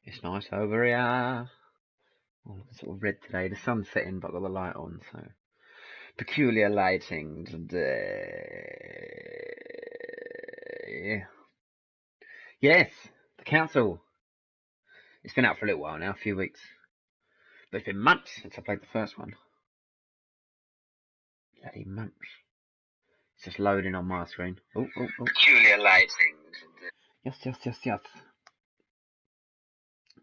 It's nice over here. Oh, it's sort of red today. The sun's setting, but I've got the light on, so peculiar lighting today. Yes, the council. It's been out for a little while now, a few weeks, but it's been months since I played the first one. Bloody months. It's just loading on my screen. Oh. Peculiar lighting. Yes.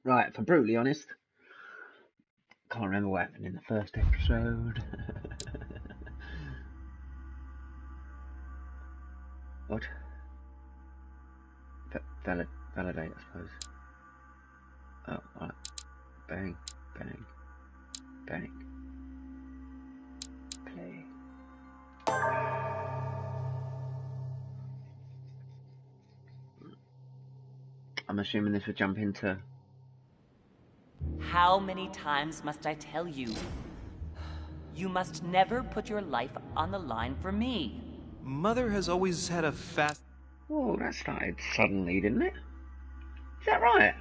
Right, if I'm brutally honest, can't remember what happened in the first episode. What? Validate, I suppose. Oh, alright. Bang. Play. I'm assuming this would jump into... How many times must I tell you? You must never put your life on the line for me. Mother has always had a fast... Oh, that started suddenly, didn't it? Is that right?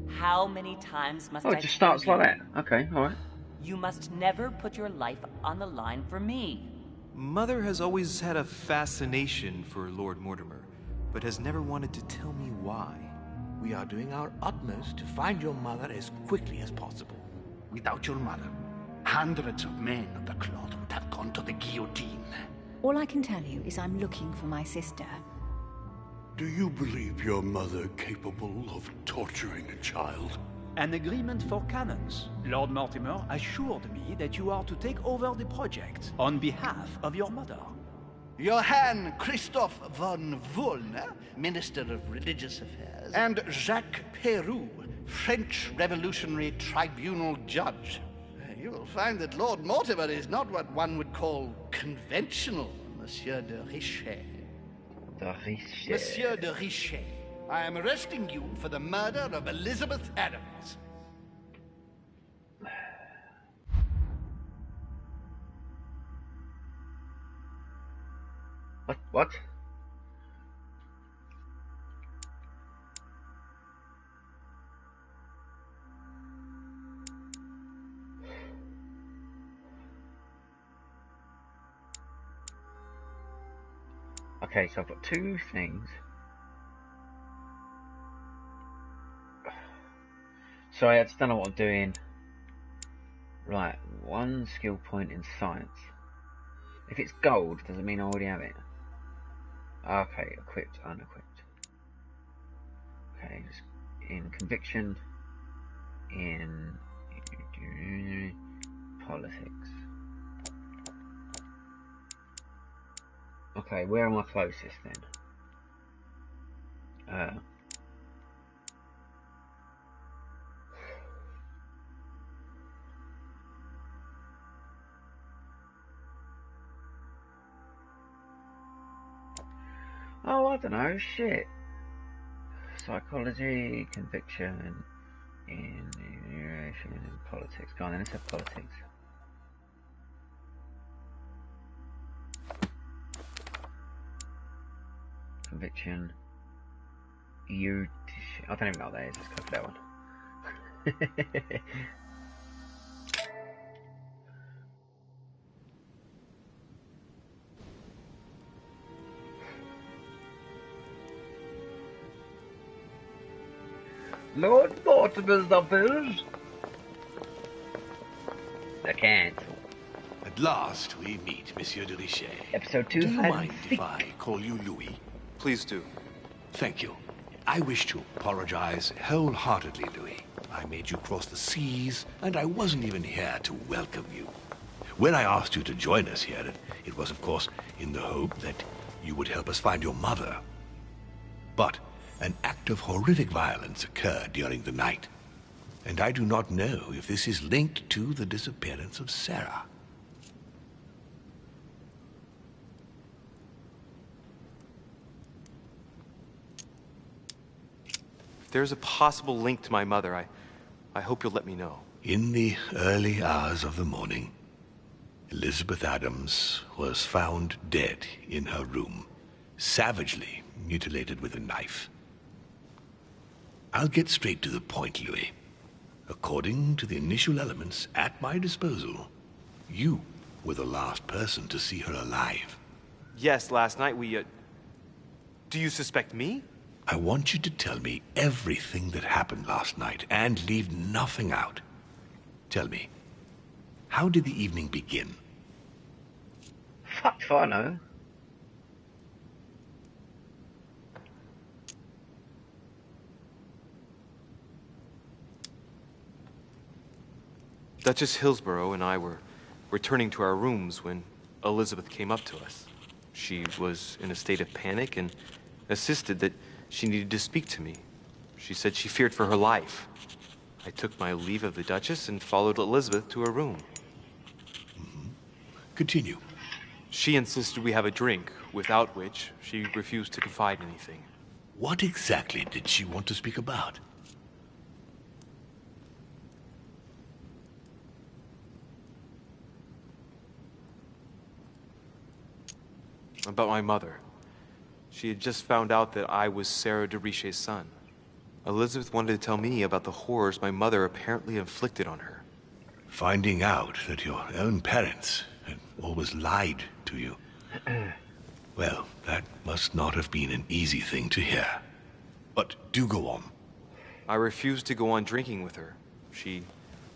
How many times must I Oh, it just starts like that. Okay, alright. You must never put your life on the line for me. Mother has always had a fascination for Lord Mortimer, but has never wanted to tell me why. We are doing our utmost to find your mother as quickly as possible. Without your mother, hundreds of men of the cloth would have gone to the guillotine. All I can tell you is I'm looking for my sister. Do you believe your mother capable of torturing a child? An agreement for cannons. Lord Mortimer assured me that you are to take over the project on behalf of your mother. Johann Christoph von Wollner, Minister of Religious Affairs, and Jacques Peroux, French Revolutionary Tribunal Judge. You will find that Lord Mortimer is not what one would call conventional, Monsieur de Richet. Monsieur de Richet, I am arresting you for the murder of Elizabeth Adams. What? Okay, so I've got two things. Sorry, I just don't know what I'm doing. Right, one skill point in science. If it's gold, does it mean I already have it? Okay, equipped, unequipped. Okay, just in conviction, in politics. Okay, where am I closest then? Oh, I don't know, shit. Psychology, conviction, in politics. Go on then, let's have politics. Conviction. I don't even know what that is, let's go for that one. Lord Mortimer's office. The cancel. At last we meet, Monsieur de Richet. Episode 2. Do you mind if I call you Louis? Please do. Thank you. I wish to apologize wholeheartedly, Louis. I made you cross the seas, and I wasn't even here to welcome you. When I asked you to join us here, it was, of course, in the hope that you would help us find your mother. But an act of horrific violence occurred during the night, and I do not know if this is linked to the disappearance of Sarah. there's a possible link to my mother, I hope you'll let me know. In the early hours of the morning, Elizabeth Adams was found dead in her room, savagely mutilated with a knife. I'll get straight to the point, Louis. According to the initial elements at my disposal, you were the last person to see her alive. Yes, last night we, Do you suspect me? I want you to tell me everything that happened last night, and leave nothing out. Tell me, how did the evening begin? Fuck if I know. Duchess Hillsborough and I were returning to our rooms when Elizabeth came up to us. She was in a state of panic and insisted that she needed to speak to me. She said she feared for her life. I took my leave of the Duchess and followed Elizabeth to her room. Continue. She insisted we have a drink, without which she refused to confide anything. What exactly did she want to speak about? About my mother. She had just found out that I was Sarah de Richet's son. Elizabeth wanted to tell me about the horrors my mother apparently inflicted on her. Finding out that your own parents had always lied to you. Well, that must not have been an easy thing to hear. But do go on. I refused to go on drinking with her. She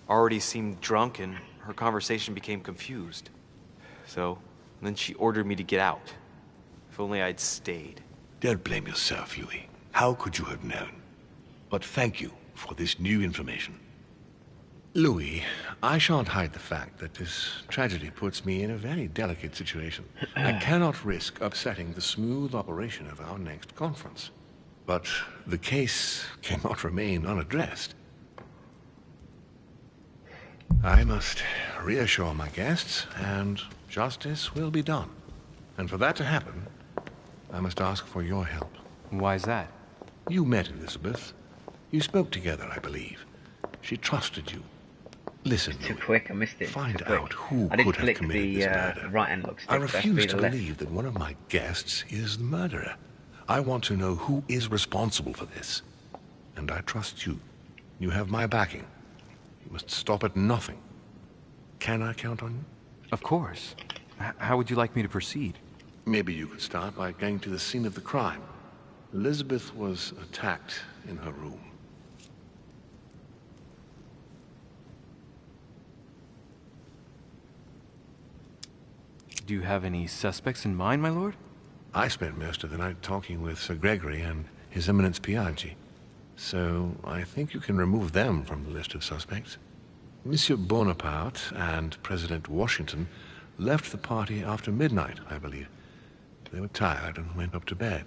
already seemed drunk and her conversation became confused. So, then she ordered me to get out. If only I'd stayed. Don't blame yourself, Louis. How could you have known? But thank you for this new information. Louis, I shan't hide the fact that this tragedy puts me in a very delicate situation. I cannot risk upsetting the smooth operation of our next conference. But the case cannot remain unaddressed. I must reassure my guests, and justice will be done. And for that to happen, I must ask for your help. Why's that? You met Elizabeth. You spoke together, I believe. She trusted you. Listen, Too Louis, quick, I missed it. find Too quick. out who I did could have click committed the this murder. right analog stick. I That's refuse the to left. believe that one of my guests is the murderer. I want to know who is responsible for this. And I trust you. You have my backing. You must stop at nothing. Can I count on you? Of course. How would you like me to proceed? Maybe you could start by going to the scene of the crime. Elizabeth was attacked in her room. Do you have any suspects in mind, my lord? I spent most of the night talking with Sir Gregory and His Eminence Piaggi, so I think you can remove them from the list of suspects. Monsieur Bonaparte and President Washington left the party after midnight, I believe. They were tired and went up to bed.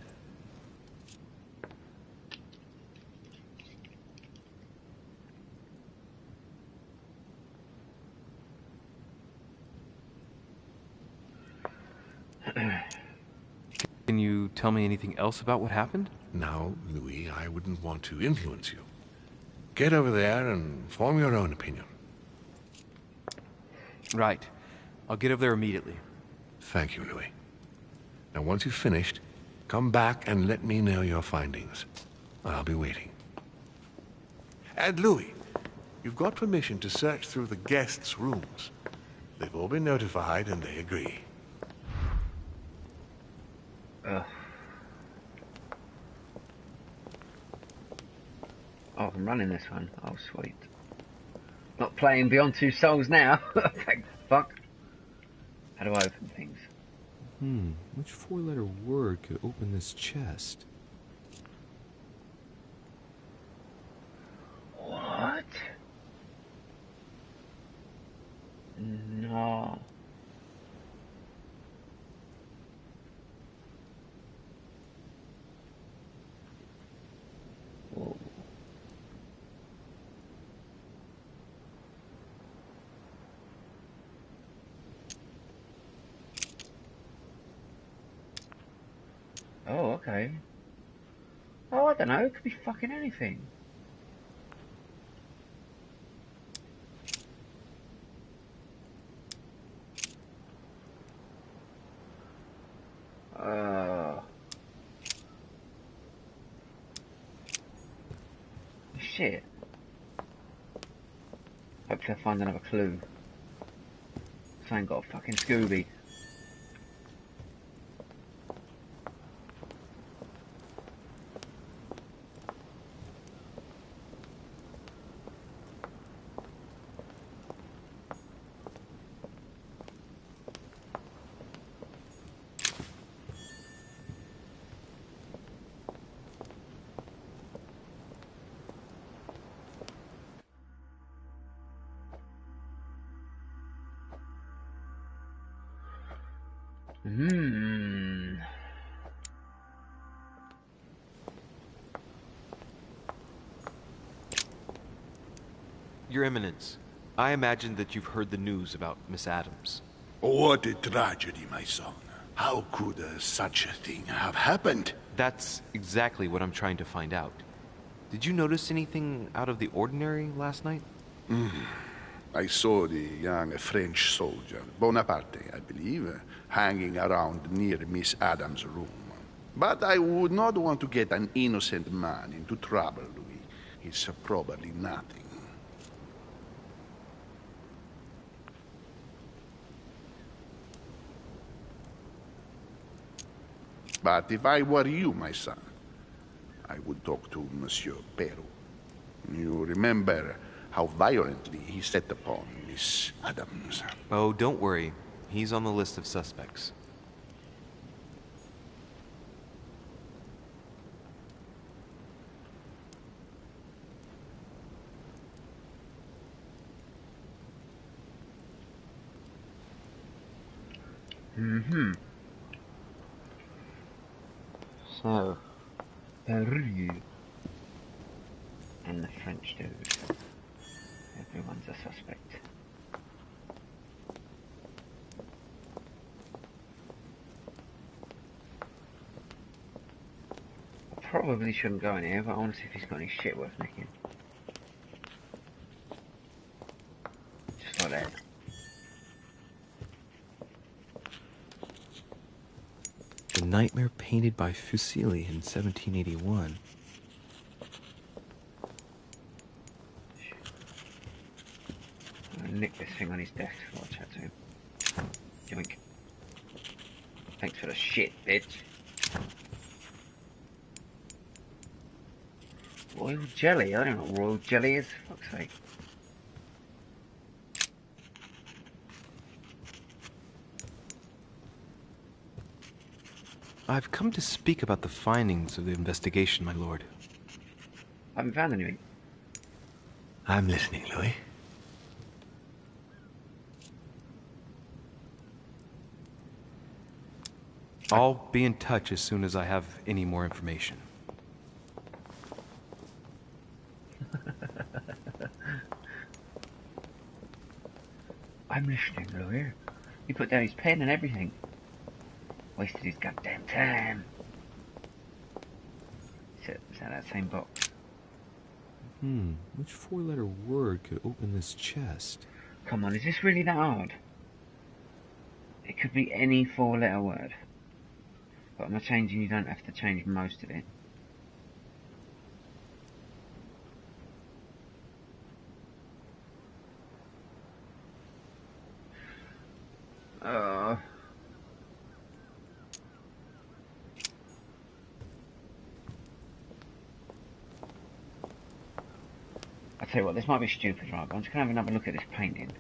Can you tell me anything else about what happened? Now, Louis, I wouldn't want to influence you. Get over there and form your own opinion. Right. I'll get over there immediately. Thank you, Louis. Now, once you've finished, come back and let me know your findings. I'll be waiting. And Louis, you've got permission to search through the guests' rooms. They've all been notified and they agree. Oh, I'm running this one. Oh, sweet. Not playing Beyond Two Souls now. Thank fuck. How do I open things? Which four-letter word could open this chest? What? No. Whoa. Oh, okay. Oh, I don't know. It could be fucking anything. Shit. Hopefully I find another clue. So I ain't got a fucking Scooby. Your Eminence, I imagine that you've heard the news about Miss Adams. What a tragedy, my son. How could such a thing have happened? That's exactly what I'm trying to find out. Did you notice anything out of the ordinary last night? I saw the young French soldier, Bonaparte, I believe, hanging around near Miss Adams' room. But I would not want to get an innocent man into trouble, Louis. It's probably nothing. But if I were you, my son, I would talk to Monsieur Peru. You remember how violently he set upon Miss Adams. Oh, don't worry. He's on the list of suspects. So, Peru and the French dude. Everyone's a suspect. I probably shouldn't go in here, but I want to see if he's got any shit worth nicking. Just like that. The Nightmare painted by Fuseli in 1781. I'll nick this thing on his desk before I chat to him. Yoink. Thanks for the shit, bitch. Royal jelly? I don't know what royal jelly is, for fuck's sake. I've come to speak about the findings of the investigation, my lord. I haven't found anything. I'm listening, Louis. I'll be in touch as soon as I have any more information. I'm listening, Louis. He put down his pen and everything. Wasted his goddamn time. Is that same box? Which four-letter word could open this chest? Come on, is this really that hard? It could be any four-letter word. But am I changing? You don't have to change most of it. I'll tell you what, this might be stupid, right? But I'm just going to have another look at this painting.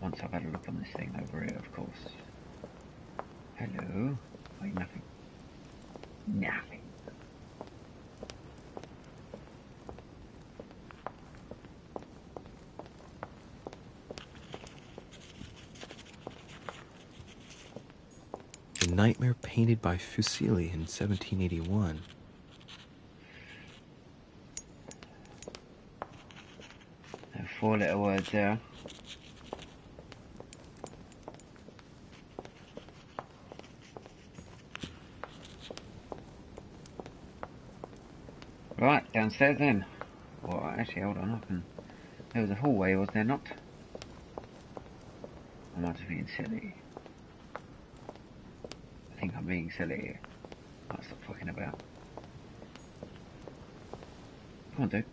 Once I've had a look on this thing over here, of course. Hello? Wait, nothing. Nothing. The Nightmare painted by Fuseli in 1781. Four-letter words there. Right, downstairs then. Well, actually, hold on. There was a hallway, was there not? I might have been silly. I think I'm being silly. I'll stop fucking about. Come on, dude.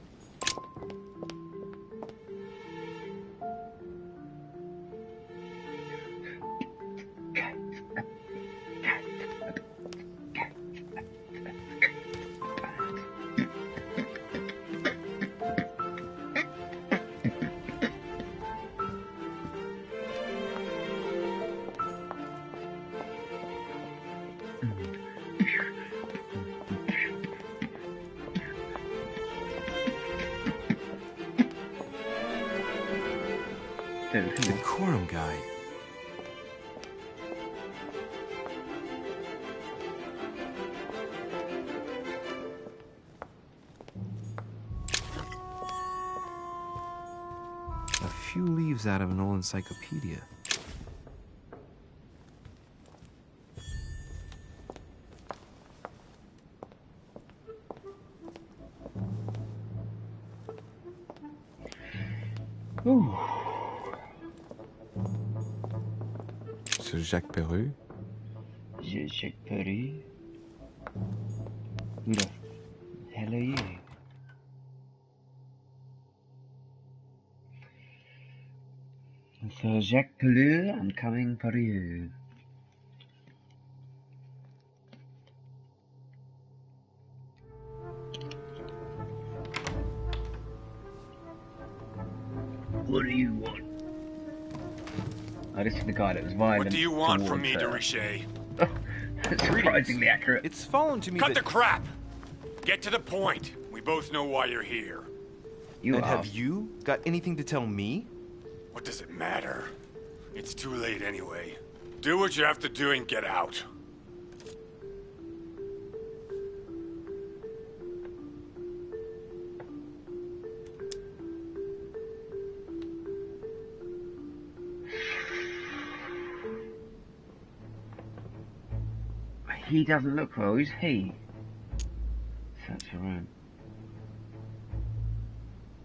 Decorum guide. A few leaves out of an old encyclopedia. Ooh. Sir Jacques Peru? Jacques Peru? Who the hell are you? Sir Jacques Peru, I'm coming for you. What do you want? Oh, this is the guy that was violent. What do you want from me, de Richet? Surprisingly accurate. It's fallen to me Cut that... the crap! Get to the point. We both know why you're here. And have you got anything to tell me? What does it matter? It's too late anyway. Do what you have to do and get out. He doesn't look well, who's he? Search the room.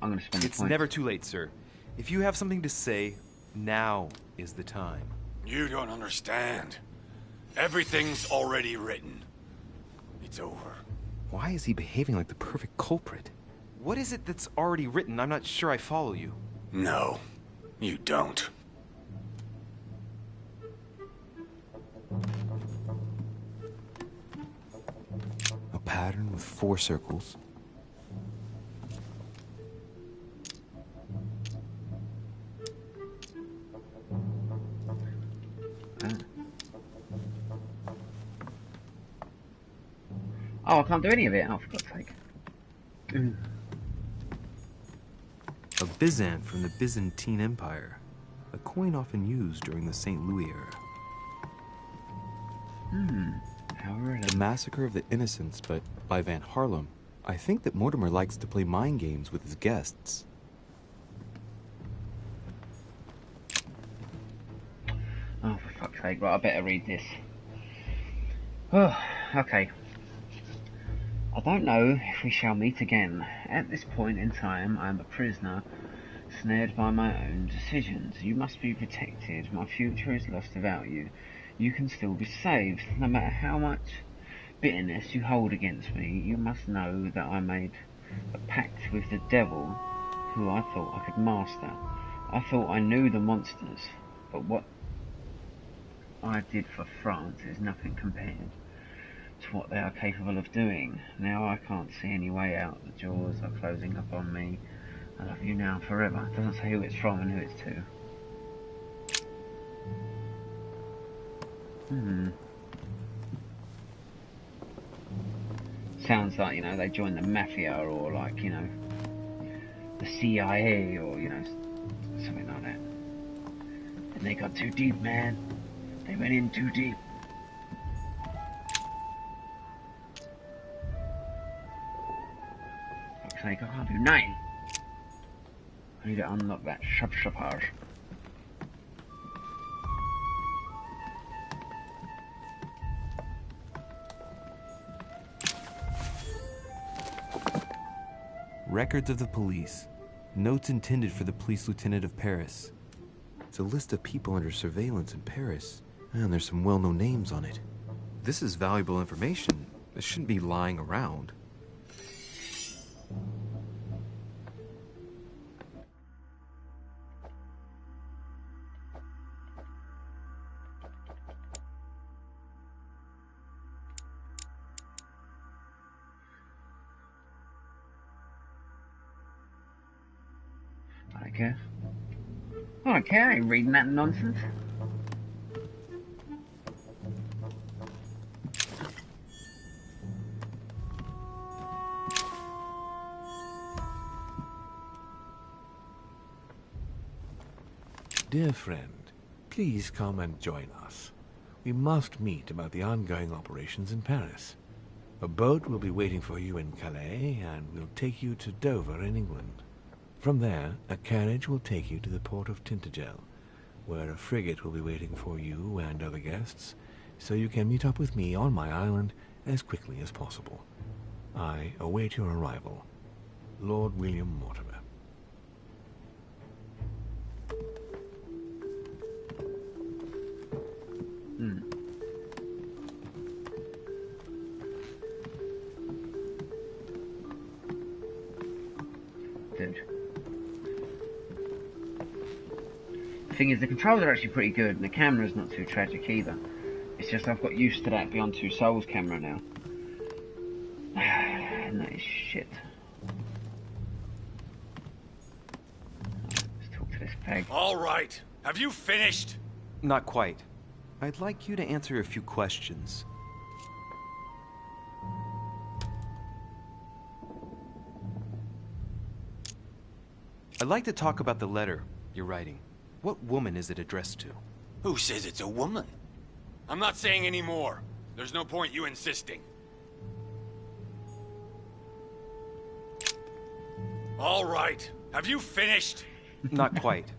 I'm gonna spend It's never too late, sir. If you have something to say, now is the time. You don't understand. Everything's already written. It's over. Why is he behaving like the perfect culprit? What is it that's already written? I'm not sure I follow you. No, you don't. A pattern with 4 circles. Oh, I can't do any of it. Oh, for God's sake. A Byzant from the Byzantine Empire. A coin often used during the St. Louis era. The Massacre of the Innocents, but by Van Harlem. I think that Mortimer likes to play mind games with his guests. Oh, for fuck's sake. Right, I better read this. Oh, okay. I don't know if we shall meet again. At this point in time, I am a prisoner, snared by my own decisions. You must be protected. My future is lost without you. You can still be saved. No matter how much bitterness you hold against me, you must know that I made a pact with the devil, who I thought I could master. I thought I knew the monsters, but what I did for France is nothing compared to what they are capable of doing. Now I can't see any way out. The jaws are closing up on me. I love you now and forever. It doesn't say who it's from and who it's to. Sounds like, you know, they joined the mafia or like, you know, the CIA or, you know, something like that. And they got too deep, man. They went in too deep. Fuck's sake, I can't do 9. I need to unlock that shop-shoppage. Records of the police. Notes intended for the police lieutenant of Paris. It's a list of people under surveillance in Paris, and there's some well-known names on it. This is valuable information. It shouldn't be lying around. Okay. Okay, I ain't reading that nonsense. Dear friend, please come and join us. We must meet about the ongoing operations in Paris. A boat will be waiting for you in Calais and will take you to Dover in England. From there, a carriage will take you to the port of Tintagel, where a frigate will be waiting for you and other guests, so you can meet up with me on my island as quickly as possible. I await your arrival. Lord William Mortimer. Dude. The thing is, the controls are actually pretty good, and the camera's not too tragic either. It's just I've got used to that Beyond Two Souls camera now. And that is shit. Let's talk to this peg. All right. Have you finished? Not quite. I'd like you to answer a few questions. I'd like to talk about the letter you're writing. What woman is it addressed to? Who says it's a woman? I'm not saying any more. There's no point you insisting. All right. Have you finished? Not quite.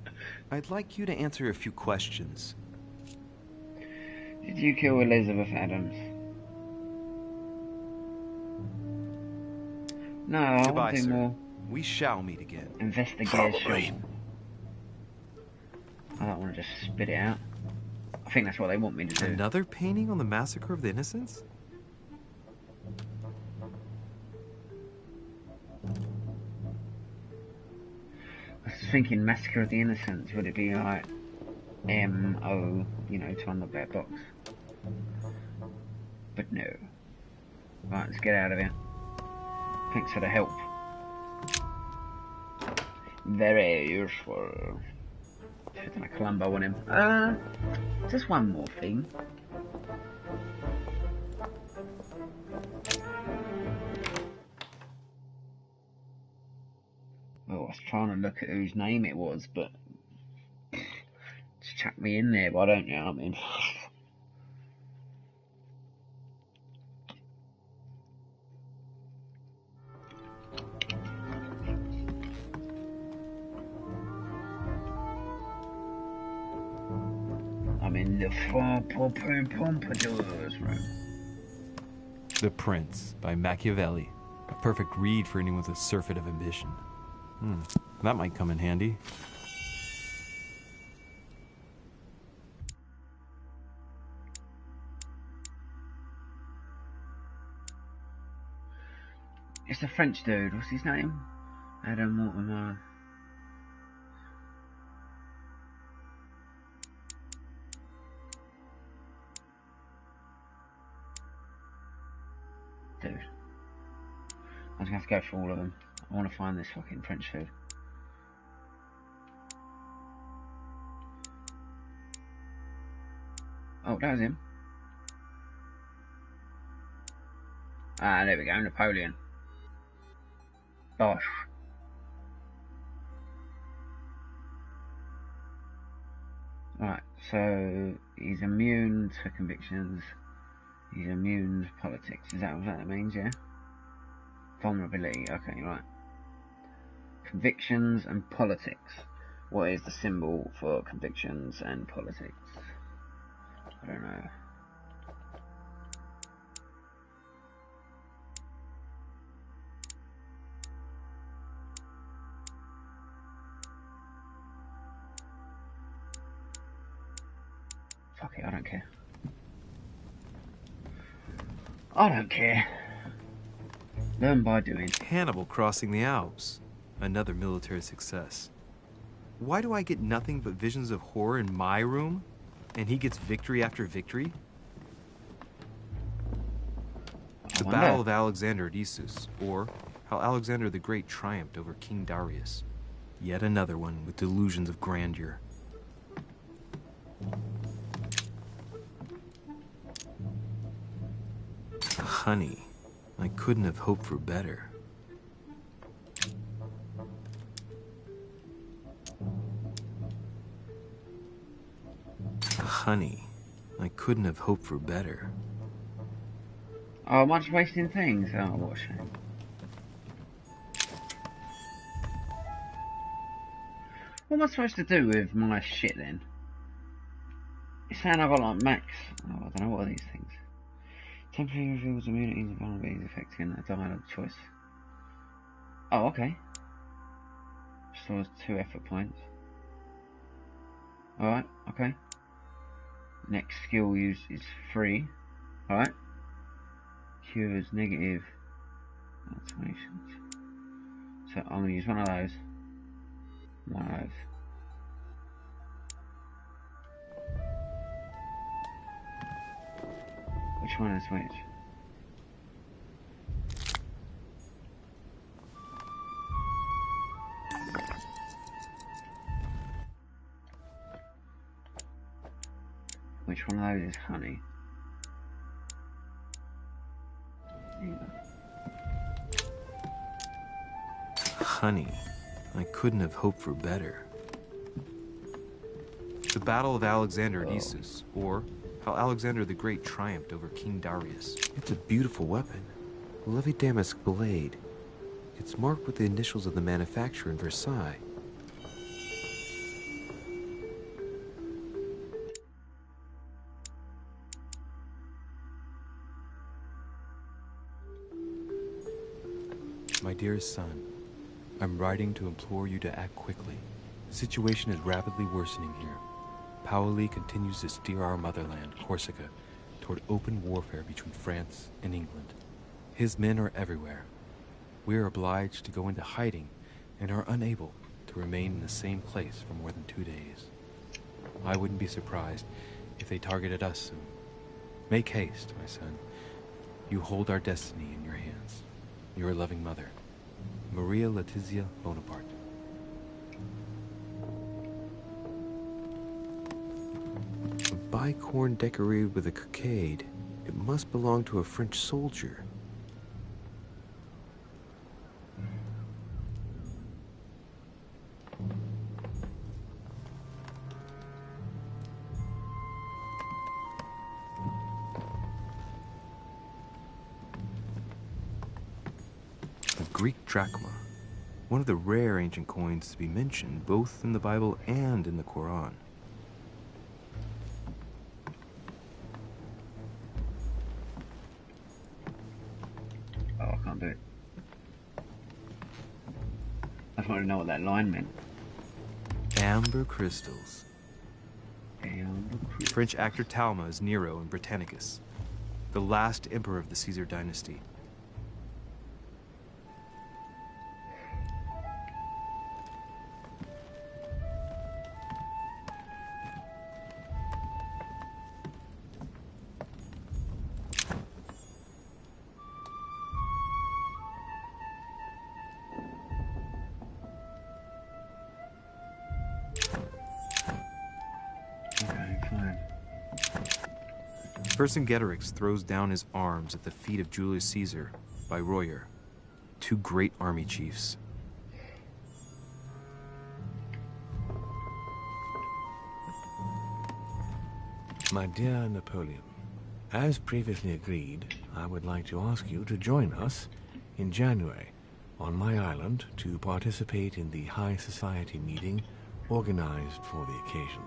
I'd like you to answer a few questions. Did you kill Elizabeth Adams? No, I Goodbye, want to do sir. more We shall meet again. investigation. I don't want to just spit it out. I think that's what they want me to do. Another painting on the Massacre of the Innocents? I was thinking Massacre of the Innocents. Would it be like M-O, you know, to unlock that box? But no. Right, let's get out of here. Thanks for the help. Very useful. Should have done a Columbo on him. Just one more thing. Well, I was trying to look at whose name it was, but just chuck me in there, why don't you? I mean, I'm in the Pompadour's room. The Prince by Machiavelli. A perfect read for anyone with a surfeit of ambition. That might come in handy. It's a French dude. What's his name? Adam Mortimer. Dude. I'm just gonna have to go through all of them. I want to find this fucking French food. Oh, that was him. Ah, there we go, Napoleon. Bosh. Right, so he's immune to convictions. He's immune to politics. Is that what that means, yeah? Vulnerability, okay, right. Convictions and politics. What is the symbol for convictions and politics? I don't know. don't care. I don't care. Learn by doing. Hannibal crossing the Alps. Another military success. Why do I get nothing but visions of horror in my room? And he gets victory after victory? The Battle of Alexander at Issus, or how Alexander the Great triumphed over King Darius. Yet another one with delusions of grandeur. Honey, I couldn't have hoped for better. Honey, I couldn't have hoped for better. Oh, am I just wasting things? Oh, what a shame. What am I supposed to do with my shit then? It's saying I've got like max. Oh, I don't know, what are these things? Temporary reveals immunities and vulnerabilities affecting a dialogue choice. Oh, okay. Stores 2 effort points. Alright, okay. Next skill use is free. Alright. Cures negative automations. So I'm going to use one of those. One of those. Which one is which? Which one of those is honey? Honey, I couldn't have hoped for better. The Battle of Alexander at Issus, or how Alexander the Great triumphed over King Darius. It's a beautiful weapon. A lovely damask blade. It's marked with the initials of the manufacturer in Versailles. My dearest son, I'm writing to implore you to act quickly. The situation is rapidly worsening here. Paoli continues to steer our motherland, Corsica, toward open warfare between France and England. His men are everywhere. We are obliged to go into hiding and are unable to remain in the same place for more than 2 days. I wouldn't be surprised if they targeted us soon. Make haste, my son. You hold our destiny in your hands. Your loving mother, Maria Letizia Bonaparte. A bicorn decorated with a cockade. It must belong to a French soldier. Greek drachma, one of the rare ancient coins to be mentioned both in the Bible and in the Quran. Oh, I can't do it. I just wanted to know what that line meant. Amber crystals. Amber crystals. French actor Talma is Nero in Britannicus, the last emperor of the Caesar dynasty. Vercingetorix throws down his arms at the feet of Julius Caesar by Royer, 2 great army chiefs. My dear Napoleon, as previously agreed, I would like to ask you to join us in January on my island to participate in the High Society meeting organized for the occasion.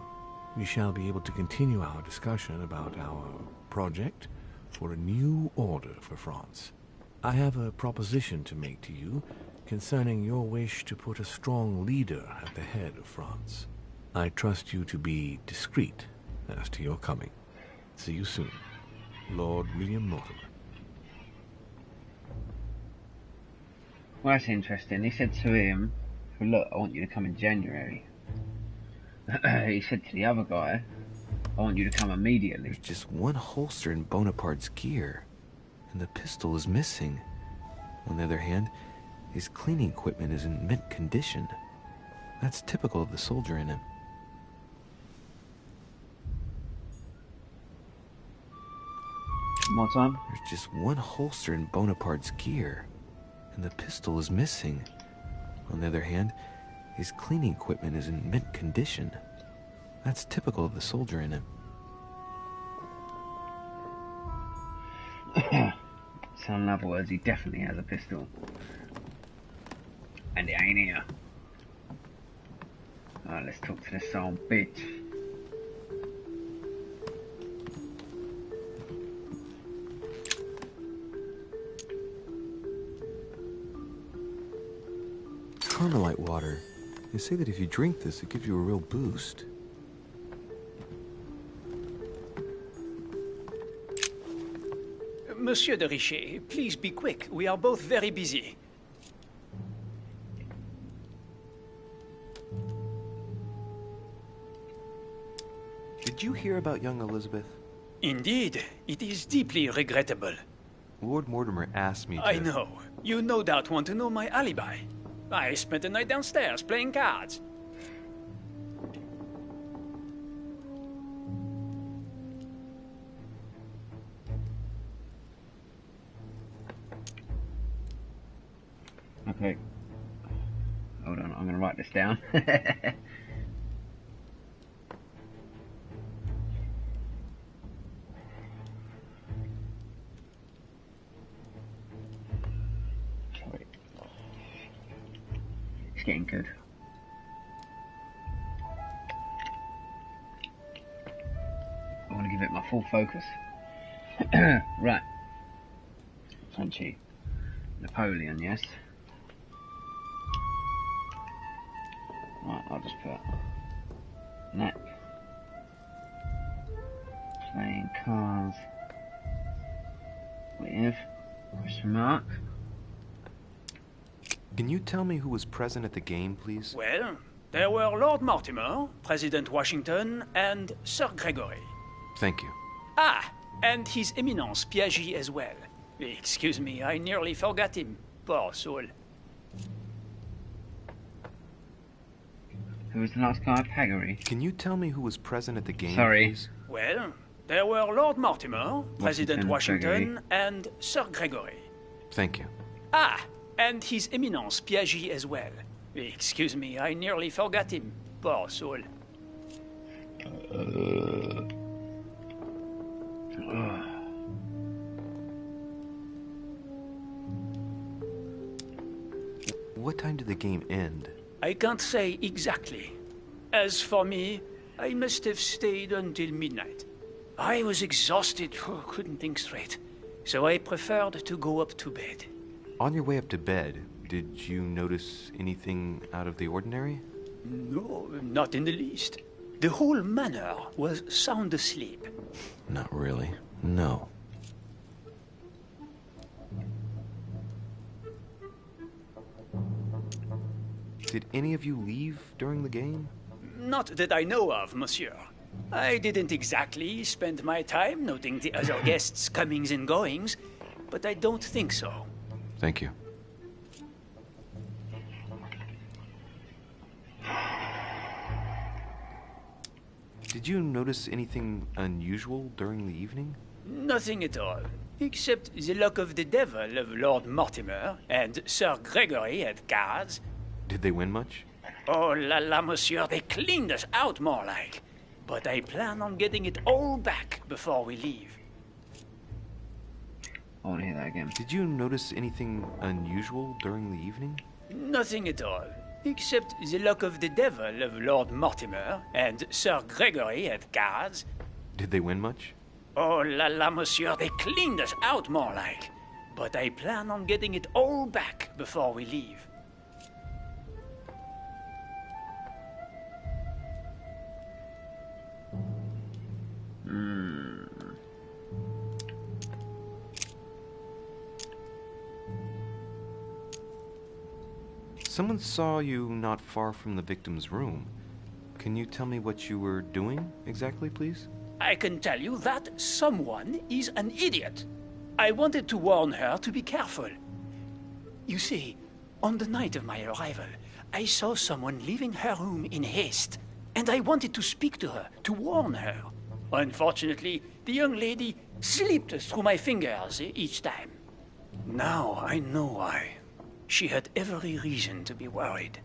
We shall be able to continue our discussion about our project for a new order for France. I have a proposition to make to you concerning your wish to put a strong leader at the head of France. I trust you to be discreet as to your coming. See you soon, Lord William Mortimer. Well, that's interesting. He said to him, look, I want you to come in January. He said to the other guy, I want you to come immediately. There's just one holster in Bonaparte's gear, and the pistol is missing. On the other hand, his cleaning equipment is in mint condition. That's typical of the soldier in him. More time? There's just one holster in Bonaparte's gear, and the pistol is missing. On the other hand, his cleaning equipment is in mint condition. That's typical of the soldier in him. So in other words, he definitely has a pistol. And it ain't here. Alright, let's talk to this old bitch. Carmelite water. They say that if you drink this, it gives you a real boost. Monsieur de Richet, please be quick. We are both very busy. Did you hear about young Elizabeth? Indeed, it is deeply regrettable. Lord Mortimer asked me to... I know. You no doubt want to know my alibi. I spent the night downstairs playing cards. Okay. Hold on, I'm gonna write this down. Sorry. It's getting good. I want to give it my full focus. Right. Frenchy. Napoleon, yes. Right, I'll just put neck. Playing cards with question mark. Can you tell me who was present at the game, please? Well, there were Lord Mortimer, President Washington, and Sir Gregory. Thank you. Ah, and His Eminence Piaggi as well. Excuse me, I nearly forgot him. Poor soul. Who was the last guy? Paggery? Can you tell me who was present at the game, Sorry. please? Well, there were Lord Mortimer, President Washington, Gregory. and Sir Gregory. Thank you. Ah, and His Eminence Piaggi as well. Excuse me, I nearly forgot him. Poor soul. What time did the game end? I can't say exactly. As for me, I must have stayed until midnight. I was exhausted, couldn't think straight, so I preferred to go up to bed. On your way up to bed, did you notice anything out of the ordinary? No, not in the least. The whole manor was sound asleep. Not really. No. Did any of you leave during the game? Not that I know of, monsieur. I didn't exactly spend my time noting the other guests' comings and goings, but I don't think so. Thank you. Did you notice anything unusual during the evening? Nothing at all, except the luck of the devil of Lord Mortimer and Sir Gregory at cards. Did they win much? Oh la la, monsieur, they cleaned us out more like. But I plan on getting it all back before we leave. I want to hear that again. Did you notice anything unusual during the evening? Nothing at all, except the luck of the devil of Lord Mortimer and Sir Gregory at cards. Did they win much? Oh la la, monsieur, they cleaned us out more like. But I plan on getting it all back before we leave. Someone saw you not far from the victim's room. Can you tell me what you were doing exactly, please? I can tell you that someone is an idiot. I wanted to warn her to be careful. You see, on the night of my arrival, I saw someone leaving her room in haste, and I wanted to speak to her, to warn her. Unfortunately, the young lady slipped through my fingers each time. Now I know why. She had every reason to be worried.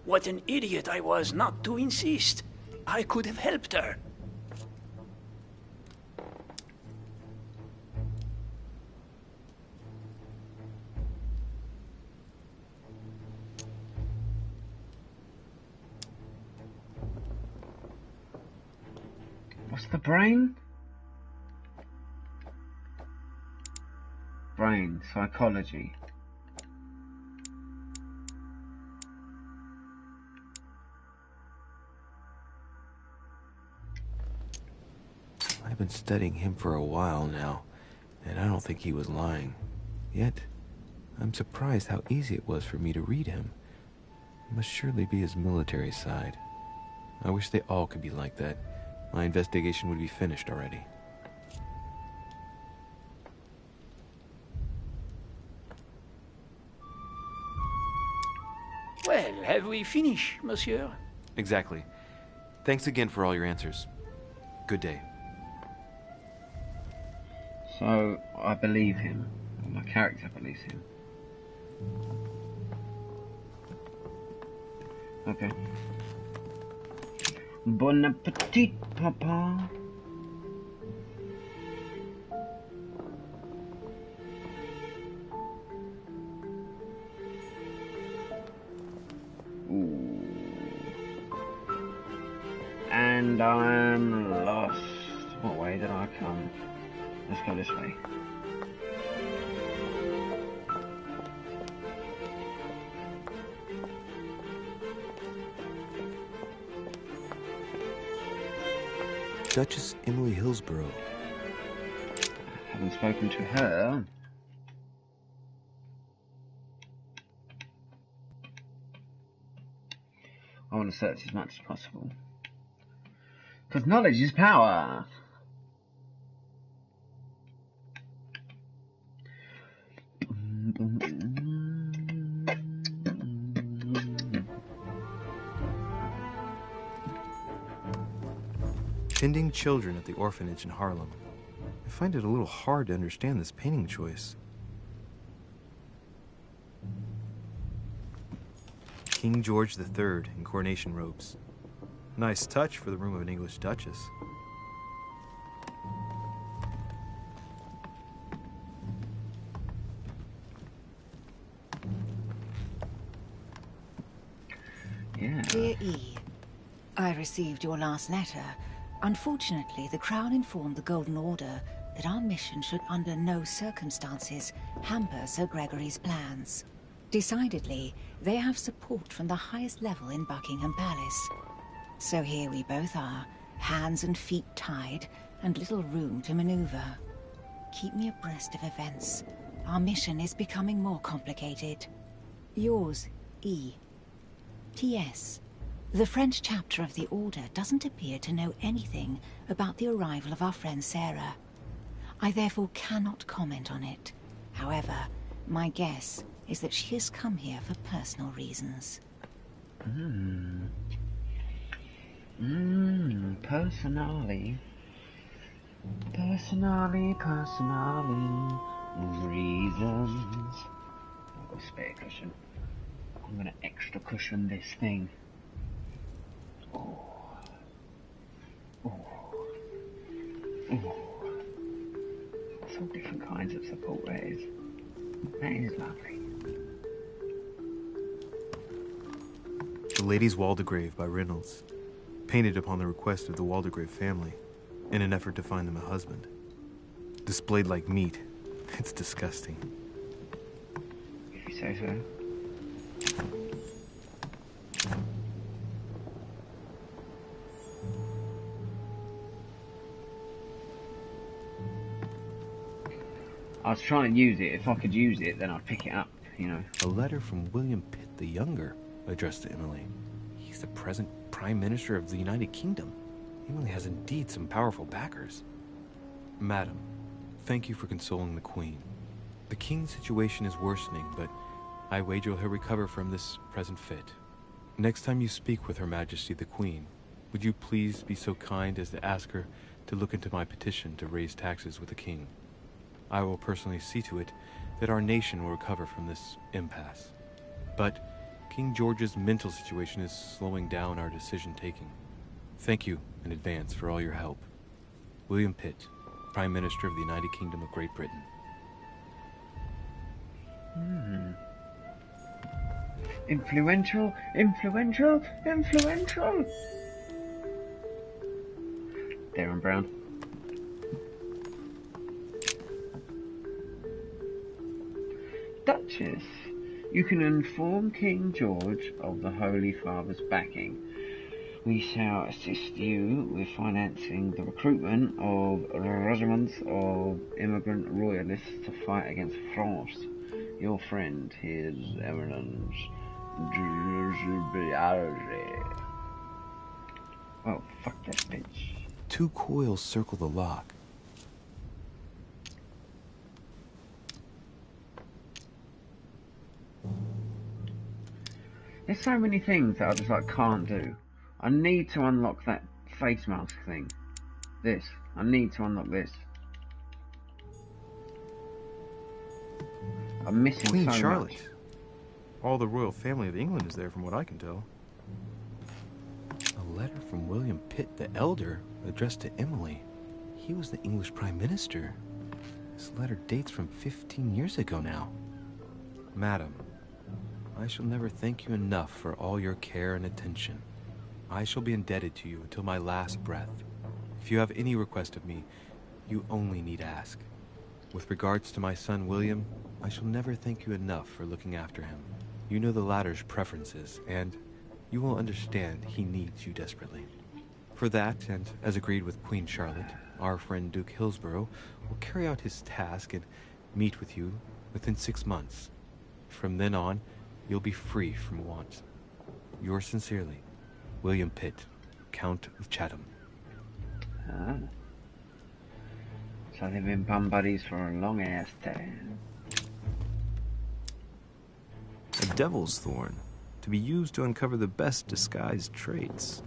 What an idiot I was not to insist. I could have helped her. What's the brain? Brain, psychology. I've been studying him for a while now, and I don't think he was lying. Yet, I'm surprised how easy it was for me to read him. It must surely be his military side. I wish they all could be like that. My investigation would be finished already. Well, have we finished, monsieur? Exactly. Thanks again for all your answers. Good day. So, I believe him. Or my character believes him. Okay. Bon appetit, Papa. Ooh. And I'm lost. What way did I come? Let's go this way. Duchess Emily Hillsborough. Haven't spoken to her. I want to search as much as possible. Because knowledge is power. Tending children at the orphanage in Harlem. I find it a little hard to understand this painting choice. King George III in coronation robes. Nice touch for the room of an English duchess. Yeah. Dear E, I received your last letter. Unfortunately, the Crown informed the Golden Order that our mission should under no circumstances hamper Sir Gregory's plans. Decidedly, they have support from the highest level in Buckingham Palace. So here we both are, hands and feet tied, and little room to maneuver. Keep me abreast of events. Our mission is becoming more complicated. Yours, E. T.S. The French chapter of the Order doesn't appear to know anything about the arrival of our friend Sarah. I therefore cannot comment on it. However, my guess is that she has come here for personal reasons. Personally, reasons. I've got a spare cushion. I'm gonna extra cushion this thing. Oh. It's all different kinds of support rays. That is lovely. The Lady's Waldegrave by Reynolds. Painted upon the request of the Waldegrave family, in an effort to find them a husband. Displayed like meat. It's disgusting. If you say so. I was trying to use it. If I could use it, then I'd pick it up you know. A letter from William Pitt the Younger, addressed to Emily. He's the present Prime Minister of the United Kingdom. Emily has indeed some powerful backers. Madam, thank you for consoling the Queen. The King's situation is worsening, but I wager he'll recover from this present fit. Next time you speak with Her Majesty the Queen, would you please be so kind as to ask her to look into my petition to raise taxes with the King? I will personally see to it that our nation will recover from this impasse. But King George's mental situation is slowing down our decision-taking. Thank you in advance for all your help. William Pitt, Prime Minister of the United Kingdom of Great Britain. Influential, influential, influential! Darren Brown. Duchess, you can inform King George of the Holy Father's backing. We shall assist you with financing the recruitment of regiments of immigrant royalists to fight against France. Your friend, His Eminence. Oh, fuck that bitch. 2 coils circle the lock. There's so many things that I just like can't do. I need to unlock that face mask thing. This. I need to unlock this. I'm missing Queen so Charlotte. much. All the royal family of England is there from what I can tell. A letter from William Pitt the Elder addressed to Emily. He was the English Prime Minister. This letter dates from 15 years ago now. Madam, I shall never thank you enough for all your care and attention. I shall be indebted to you until my last breath. If you have any request of me, you only need ask. With regards to my son William, I shall never thank you enough for looking after him. You know the latter's preferences, and you will understand he needs you desperately. For that, and as agreed with Queen Charlotte, our friend Duke Hillsborough will carry out his task and meet with you within 6 months. From then on, you'll be free from want. Yours sincerely, William Pitt, Count of Chatham. Ah. So they've been bum buddies for a long ass time. A devil's thorn, to be used to uncover the best disguised traits.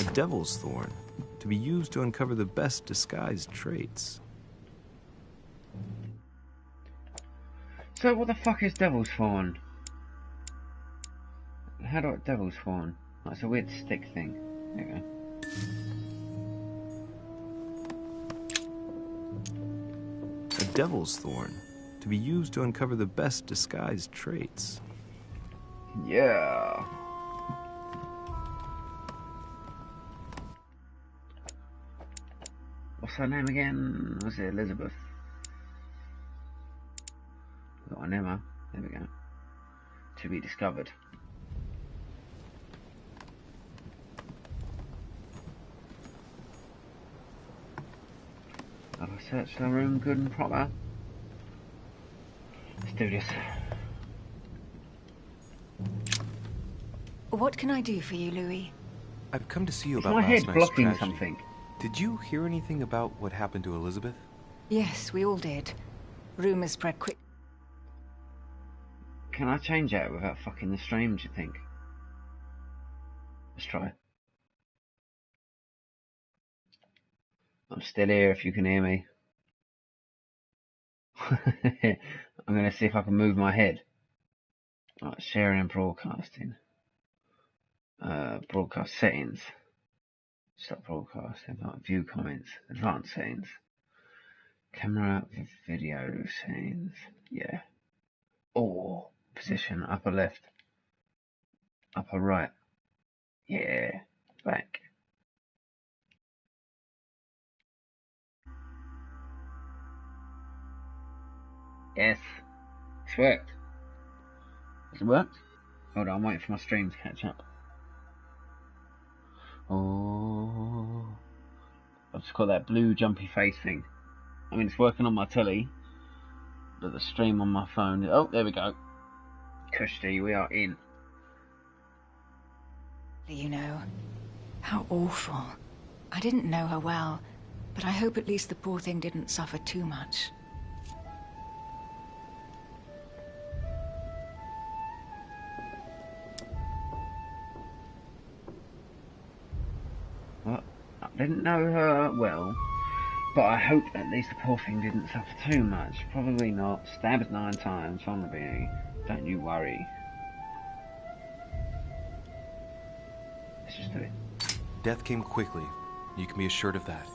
A devil's thorn, to be used to uncover the best disguised traits. So what the fuck is Devil's Thorn? How do I Devil's Thorn? That's a weird stick thing. There you go. A devil's thorn, to be used to uncover the best disguised traits. Yeah. What's her name again? Was it Elizabeth? Got an Emma. There we go. To be discovered. Have I searched the room good and proper? Let's do this. What can I do for you, Louis? I've come to see you Is about my last head night's blocking tragedy. something? Did you hear anything about what happened to Elizabeth? Yes, we all did. Rumors spread quick. Can I change that without fucking the stream, do you think? Let's try. I'm still here if you can hear me. I'm going to see if I can move my head. Right, sharing and broadcasting. Broadcast settings. Stop broadcasting. Like view comments. Advanced settings. Camera video settings. Yeah. Or position upper left. Upper right. Yeah. Back. Yes. It's worked. Has it worked? Hold on, I'm waiting for my stream to catch up. Oh. I've just got that blue jumpy face thing. I mean, it's working on my telly, but the stream on my phone... Oh, there we go. Kushti, we are in. You know, how awful. I didn't know her well, but I hope at least the poor thing didn't suffer too much. Well, I didn't know her well, but I hope at least the poor thing didn't suffer too much. Probably not. Stabbed 9 times from the beginning. Don't you worry. Let's just do it. Death came quickly. You can be assured of that.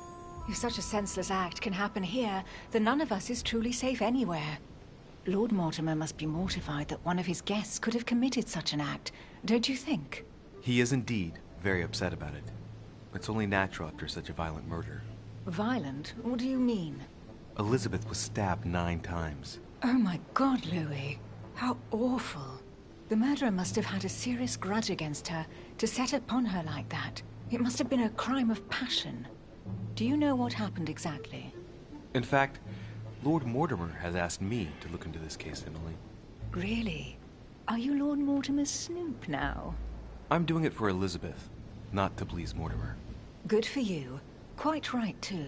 If such a senseless act can happen here, then none of us is truly safe anywhere. Lord Mortimer must be mortified that one of his guests could have committed such an act, don't you think? He is indeed very upset about it. It's only natural after such a violent murder. Violent? What do you mean? Elizabeth was stabbed 9 times. Oh my God, Louis. How awful. The murderer must have had a serious grudge against her to set upon her like that. It must have been a crime of passion. Do you know what happened exactly? In fact, Lord Mortimer has asked me to look into this case, Emily. Really? Are you Lord Mortimer's snoop now? I'm doing it for Elizabeth, not to please Mortimer. Good for you. Quite right, too.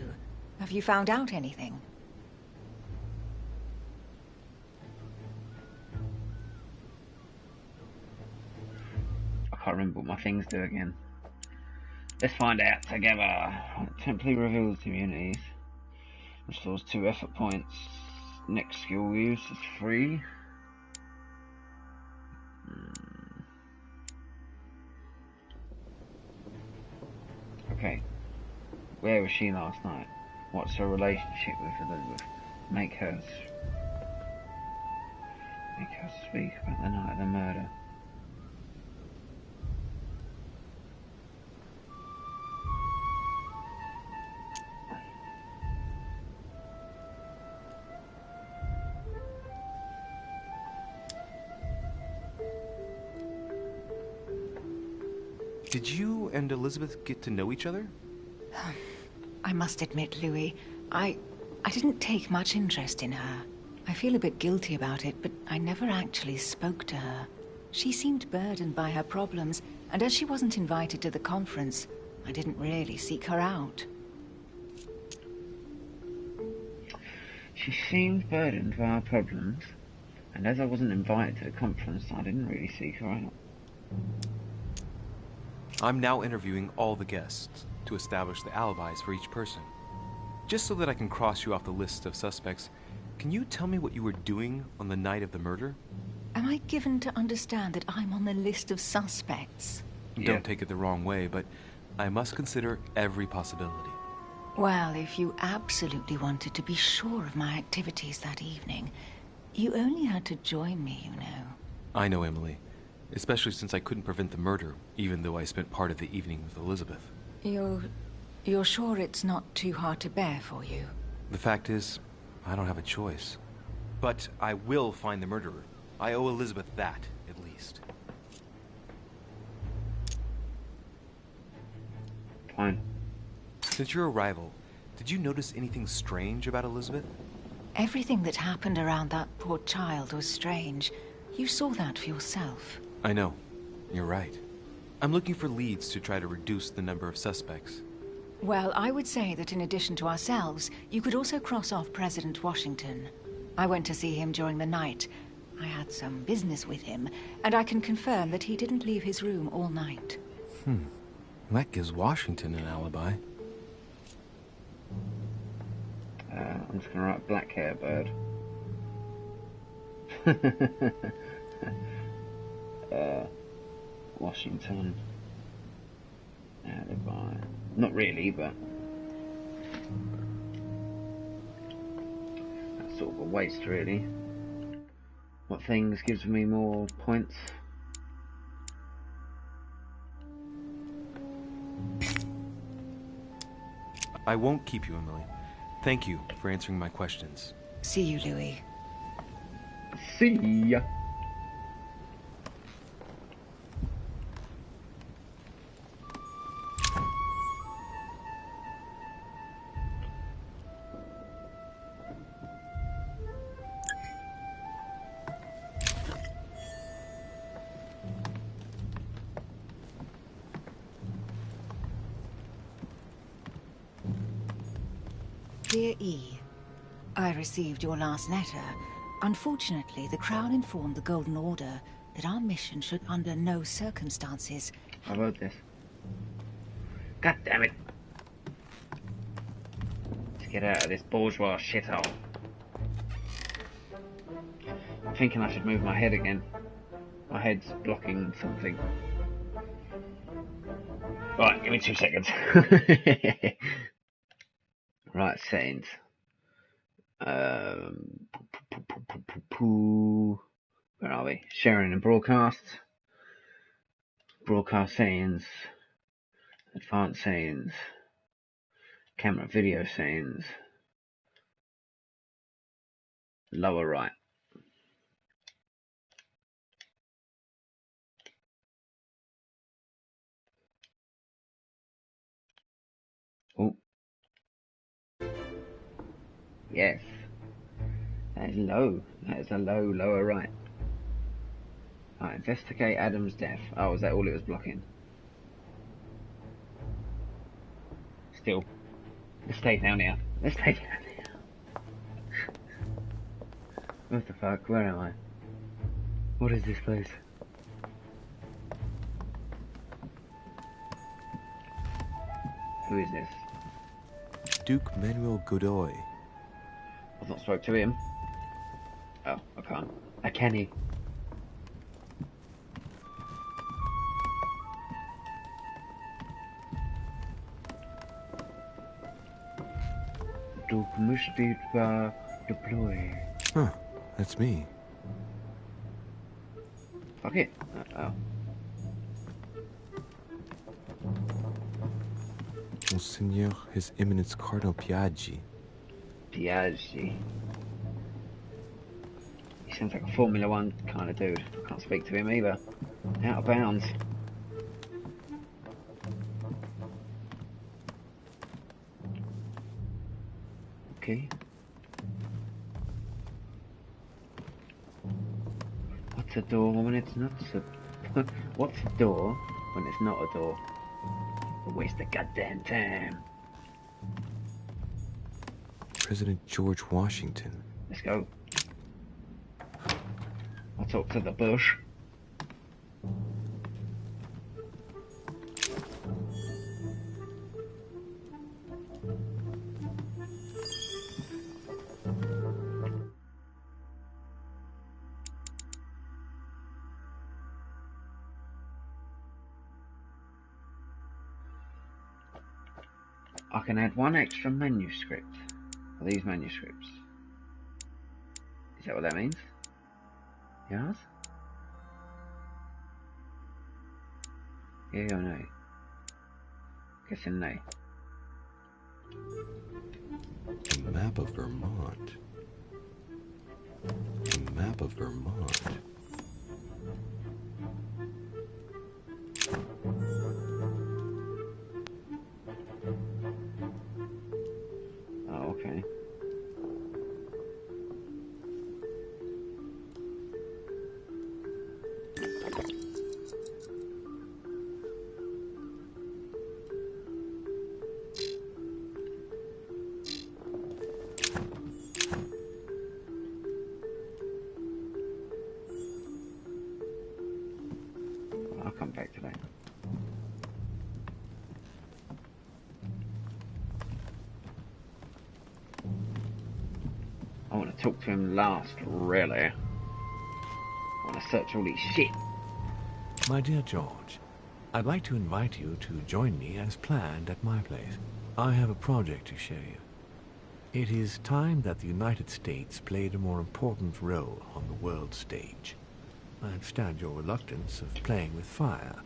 Have you found out anything? I can't remember what my things do again. Let's find out together. Temporarily reveals immunities. Restores 2 effort points. Next skill use is free. Okay. Where was she last night? What's her relationship with Elizabeth? Make her speak about the night of the murder. Did you and Elizabeth get to know each other? I must admit, Louis, I didn't take much interest in her. I feel a bit guilty about it, but I never actually spoke to her. She seemed burdened by her problems, and as she wasn't invited to the conference, I didn't really seek her out. She seemed burdened by her problems, and as I wasn't invited to the conference, I didn't really seek her out. I'm now interviewing all the guests to establish the alibis for each person. Just so that I can cross you off the list of suspects, can you tell me what you were doing on the night of the murder? Am I given to understand that I'm on the list of suspects? Don't take it the wrong way, but I must consider every possibility. Well, if you absolutely wanted to be sure of my activities that evening, you only had to join me, you know. I know, Emily. Especially since I couldn't prevent the murder, even though I spent part of the evening with Elizabeth. You're sure it's not too hard to bear for you? The fact is, I don't have a choice. But I will find the murderer. I owe Elizabeth that, at least. Fine. Since your arrival, did you notice anything strange about Elizabeth? Everything that happened around that poor child was strange. You saw that for yourself. I know. You're right. I'm looking for leads to try to reduce the number of suspects. Well, I would say that in addition to ourselves, you could also cross off President Washington. I went to see him during the night. I had some business with him, and I can confirm that he didn't leave his room all night. That gives Washington an alibi. I'm just gonna write black hair bird. Washington alibi. Not really, but that's sort of a waste, really. What things gives me more points? I won't keep you, Emily. Thank you for answering my questions. See you, Louis. See ya. Dear E, I received your last letter. Unfortunately, the Crown informed the Golden Order that our mission should under no circumstances... I wrote this. God damn it. Let's get out of this bourgeois shithole. I'm thinking I should move my head again. My head's blocking something. Right, give me 2 seconds. Right, settings. Where are we? Sharing and broadcast. Broadcast settings. Advanced settings. Camera video settings. Lower right. Oh. Yes. That is low. That is a low, lower right. Alright, investigate Adam's death. Oh, is that all it was blocking? Still. Let's stay down here. Let's stay down here. What the fuck? Where am I? What is this place? Who is this? Duke Manuel Godoy. I've not spoke to him. Oh, I can't. I can. Duke Mustafa deploy. Huh, that's me. Fuck it. Oh. Monseigneur, His Eminence Cardinal Piaggi. Piaggi. He sounds like a Formula One kind of dude. I can't speak to him either. Out of bounds. Okay. What's a door when it's not a... What's a door when it's not a door? A waste of goddamn time. President George Washington. Let's go. I'll talk to the bush. I can add 1 extra manuscript. Are these manuscripts? Is that what that means? Yes? Yeah or no? Guessing no. A map of Vermont. A map of Vermont. Oh, okay. I'll come back to that. I want to talk to him last, really. I want to search all these shit. My dear George, I'd like to invite you to join me as planned at my place. I have a project to show you. It is time that the United States played a more important role on the world stage. I understand your reluctance of playing with fire.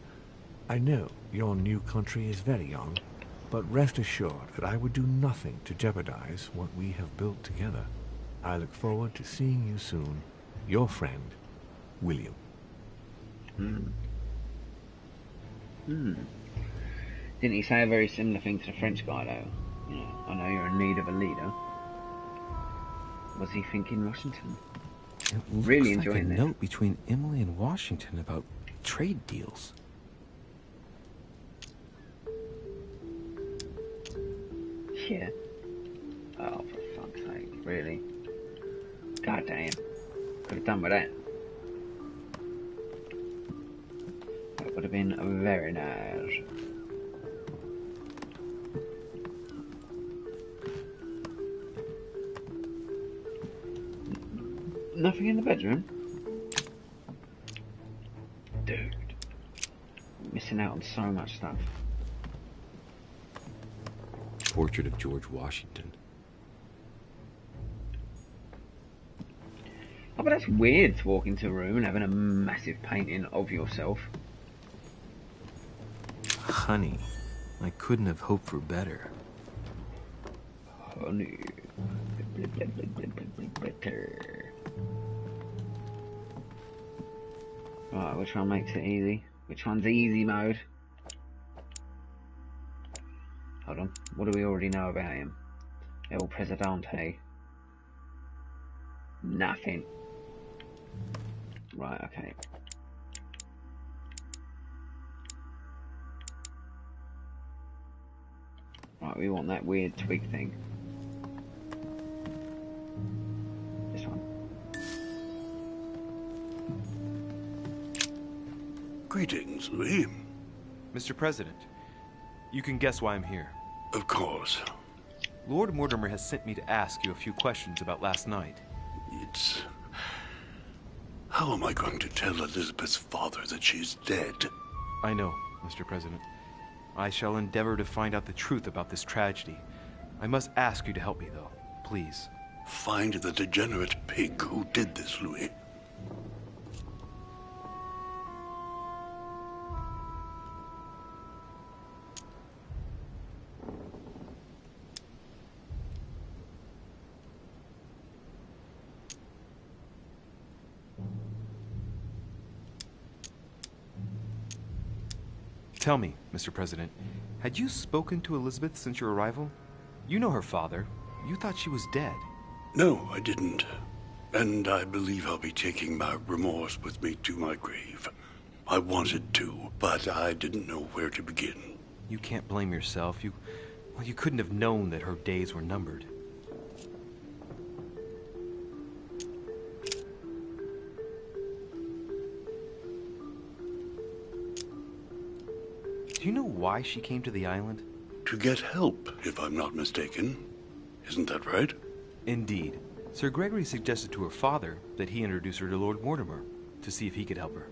I know your new country is very young, but rest assured that I would do nothing to jeopardize what we have built together. I look forward to seeing you soon. Your friend, William. Didn't he say a very similar thing to the French guy, though? You know, I know you're in need of a leader. Was he thinking Washington? Really enjoying like a this. note between Emily and Washington about trade deals. Yeah. Oh. really. God damn. Could have done with that. That would have been very nice. Nothing in the bedroom? Dude. Missing out on so much stuff. Portrait of George Washington. Oh, but that's weird to walk into a room and having a massive painting of yourself. Honey, I couldn't have hoped for better. Honey. Better. Right, which one makes it easy? Which one's easy mode? Hold on, what do we already know about him? El Presidente. Nothing. Right, okay. Right, we want that weird twig thing. This one. Greetings, Louis. Mr. President, you can guess why I'm here. Of course. Lord Mortimer has sent me to ask you a few questions about last night. It's... How am I going to tell Elizabeth's father that she's dead? I know, Mr. President. I shall endeavor to find out the truth about this tragedy. I must ask you to help me, though. Please. Find the degenerate pig who did this, Louis. Tell me, Mr. President, had you spoken to Elizabeth since your arrival? You know her father. You thought she was dead. No, I didn't. And I believe I'll be taking my remorse with me to my grave. I wanted to, but I didn't know where to begin. You can't blame yourself. You couldn't have known that her days were numbered. Do you know why she came to the island? To get help, if I'm not mistaken. Isn't that right? Indeed. Sir Gregory suggested to her father that he introduce her to Lord Mortimer to see if he could help her.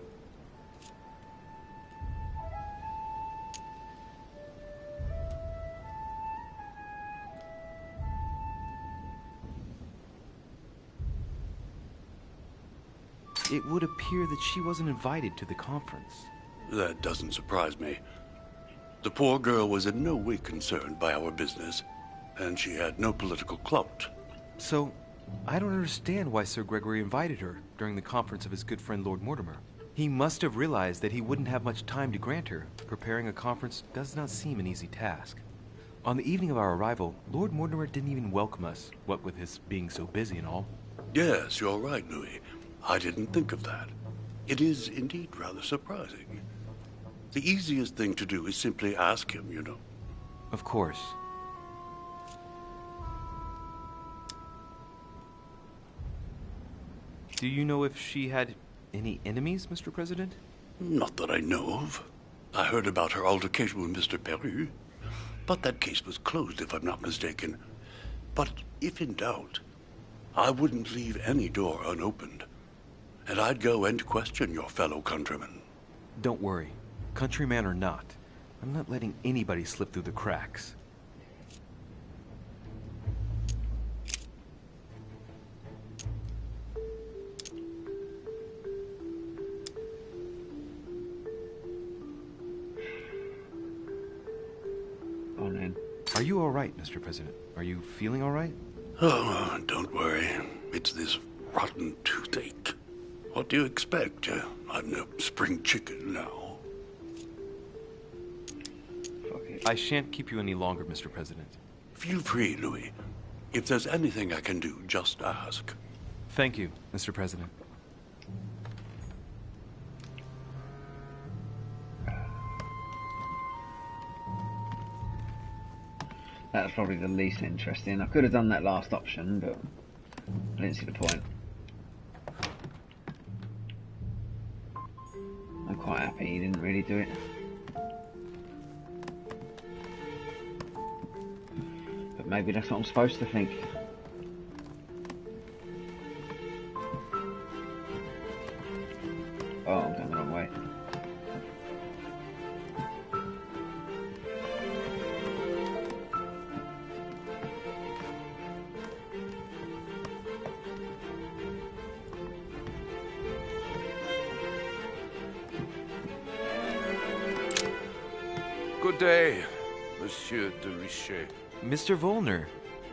It would appear that she wasn't invited to the conference. That doesn't surprise me. The poor girl was in no way concerned by our business, and she had no political clout. So, I don't understand why Sir Gregory invited her during the conference of his good friend Lord Mortimer. He must have realized that he wouldn't have much time to grant her. Preparing a conference does not seem an easy task. On the evening of our arrival, Lord Mortimer didn't even welcome us, what with his being so busy and all. Yes, you're right, Louis. I didn't think of that. It is indeed rather surprising. The easiest thing to do is simply ask him, you know. Of course. Do you know if she had any enemies, Mr. President? Not that I know of. I heard about her altercation with Mr. Peru, but that case was closed, if I'm not mistaken. But if in doubt, I wouldn't leave any door unopened, and I'd go and question your fellow countrymen. Don't worry. Countryman or not, I'm not letting anybody slip through the cracks. Oh, man. Are you all right, Mr. President? Are you feeling all right? Oh, don't worry. It's this rotten toothache. What do you expect? I'm no spring chicken now. I shan't keep you any longer, Mr. President. Feel free, Louis. If there's anything I can do, just ask. Thank you, Mr. President. That's probably the least interesting. I could have done that last option, but I didn't see the point. I'm quite happy he didn't really do it. But maybe that's what I'm supposed to think. Oh, I'm going the wrong way. Good day, Monsieur de Richet. Mr. Volner,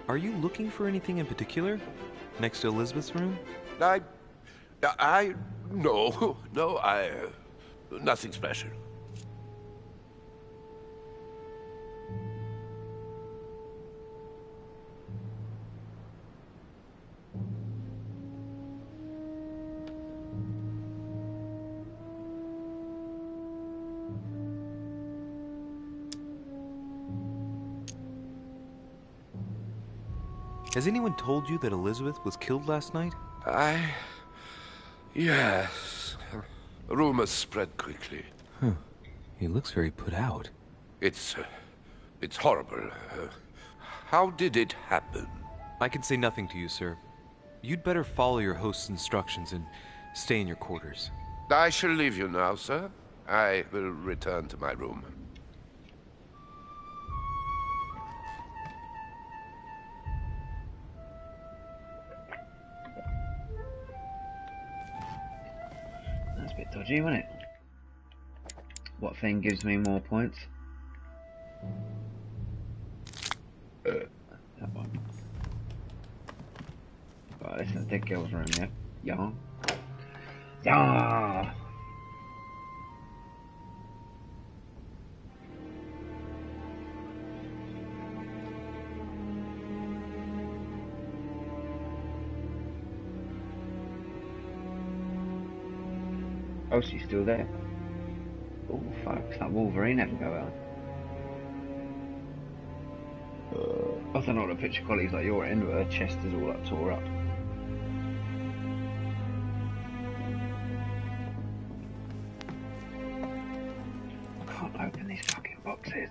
are you looking for anything in particular? Next to Elizabeth's room? No, nothing special. Has anyone told you that Elizabeth was killed last night? Yes. Rumors spread quickly. Huh. He looks very put out. It's horrible. How did it happen? I can say nothing to you, sir. You'd better follow your host's instructions and stay in your quarters. I shall leave you now, sir. I will return to my room. That's a bit dodgy, isn't it? What thing gives me more points? That one. Right, this is the dead girl's room, yeah? Yeah. Yeah! Oh, she's still there. Oh, fuck. It's like Wolverine had to go out. I don't know what the picture quality's like your end, but her chest is all up, tore up. I can't open these fucking boxes.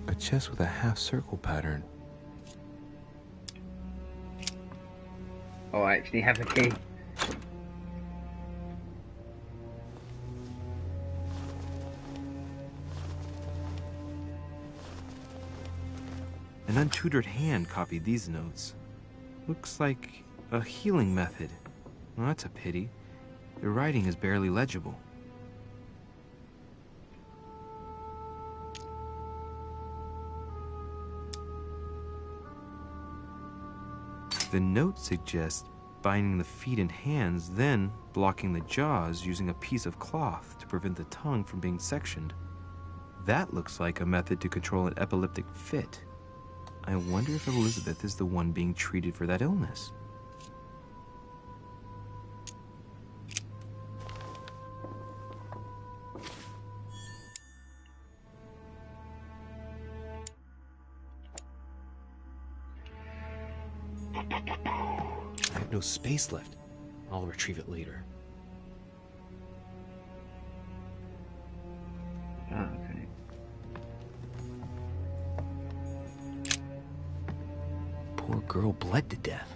A chest with a half-circle pattern. Oh, I actually have the key. An untutored hand copied these notes. Looks like a healing method. Well, that's a pity. The writing is barely legible. The note suggests binding the feet and hands, then blocking the jaws using a piece of cloth to prevent the tongue from being sectioned. That looks like a method to control an epileptic fit. I wonder if Elizabeth is the one being treated for that illness. I have no space left. I'll retrieve it later. Ah, okay. Poor girl bled to death.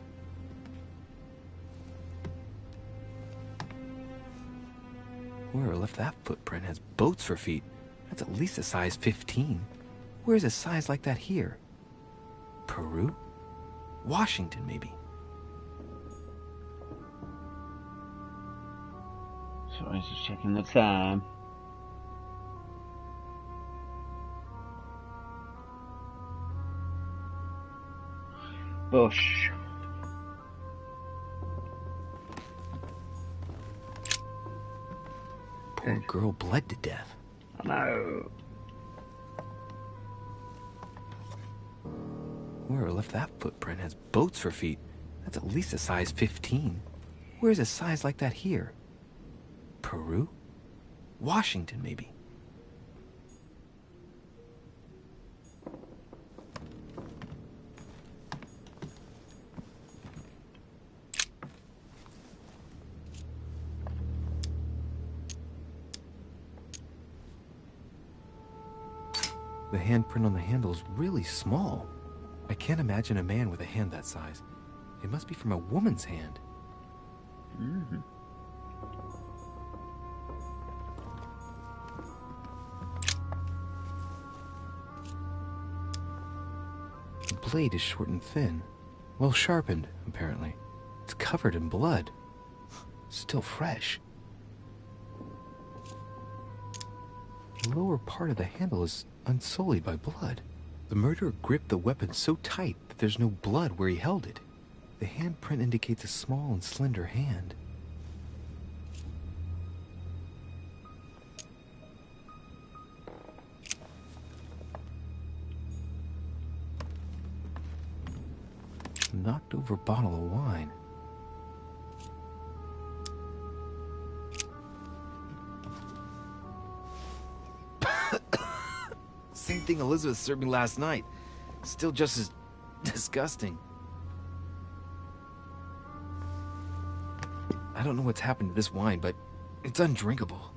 Whoever left that footprint has boats for feet. That's at least a size 15. Where's a size like that here? Peru? Washington, maybe. Sorry, just checking the time. Bush. Poor girl bled to death. I know. Whoever left that footprint has boats for feet. That's at least a size 15. Where's a size like that here? Peru? Washington, maybe. The handprint on the handle is really small. I can't imagine a man with a hand that size. It must be from a woman's hand. Mm-hmm. The blade is short and thin. Well sharpened, apparently. It's covered in blood. Still fresh. The lower part of the handle is unsullied by blood. The murderer gripped the weapon so tight that there's no blood where he held it. The handprint indicates a small and slender hand. Knocked over bottle of wine. Same thing Elizabeth served me last night. Still just as disgusting. I don't know what's happened to this wine, but it's undrinkable.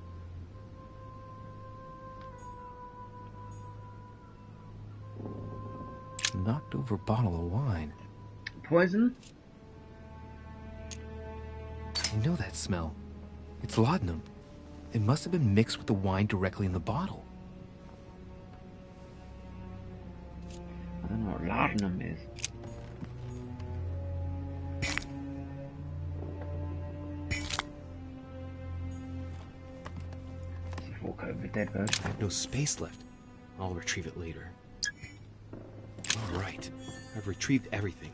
Knocked over bottle of wine. Poison? I know that smell. It's laudanum. It must have been mixed with the wine directly in the bottle. I don't know what laudanum is. Let's walk over the dead bird. I have no space left. I'll retrieve it later. All right. I've retrieved everything.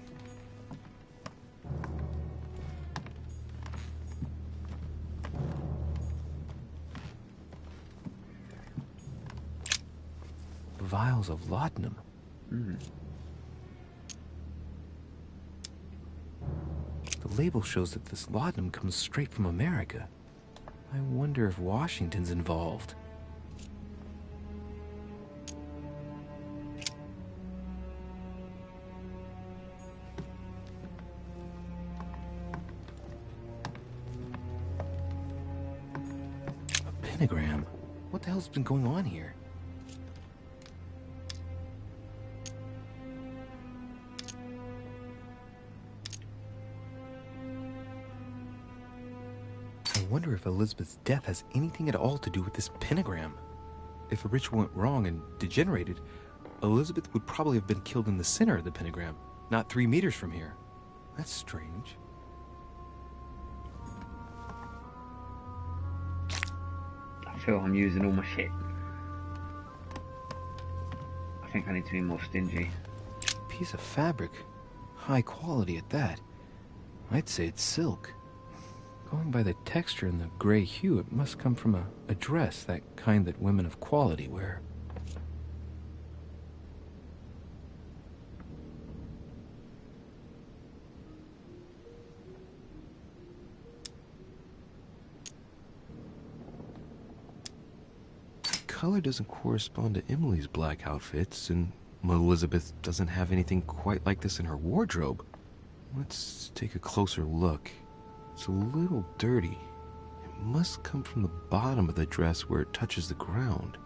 Vials of laudanum. The label shows that this laudanum comes straight from America. I wonder if Washington's involved. A pentagram? What the hell's been going on here? I wonder if Elizabeth's death has anything at all to do with this pentagram. If a ritual went wrong and degenerated, Elizabeth would probably have been killed in the center of the pentagram, not 3 meters from here. That's strange. I feel I'm using all my shit. I think I need to be more stingy. Piece of fabric. High quality at that. I'd say it's silk. Going by the texture and the gray hue, it must come from a dress, that kind that women of quality wear. The color doesn't correspond to Emily's black outfits, and Elizabeth doesn't have anything quite like this in her wardrobe. Let's take a closer look. It's a little dirty. It must come from the bottom of the dress where it touches the ground.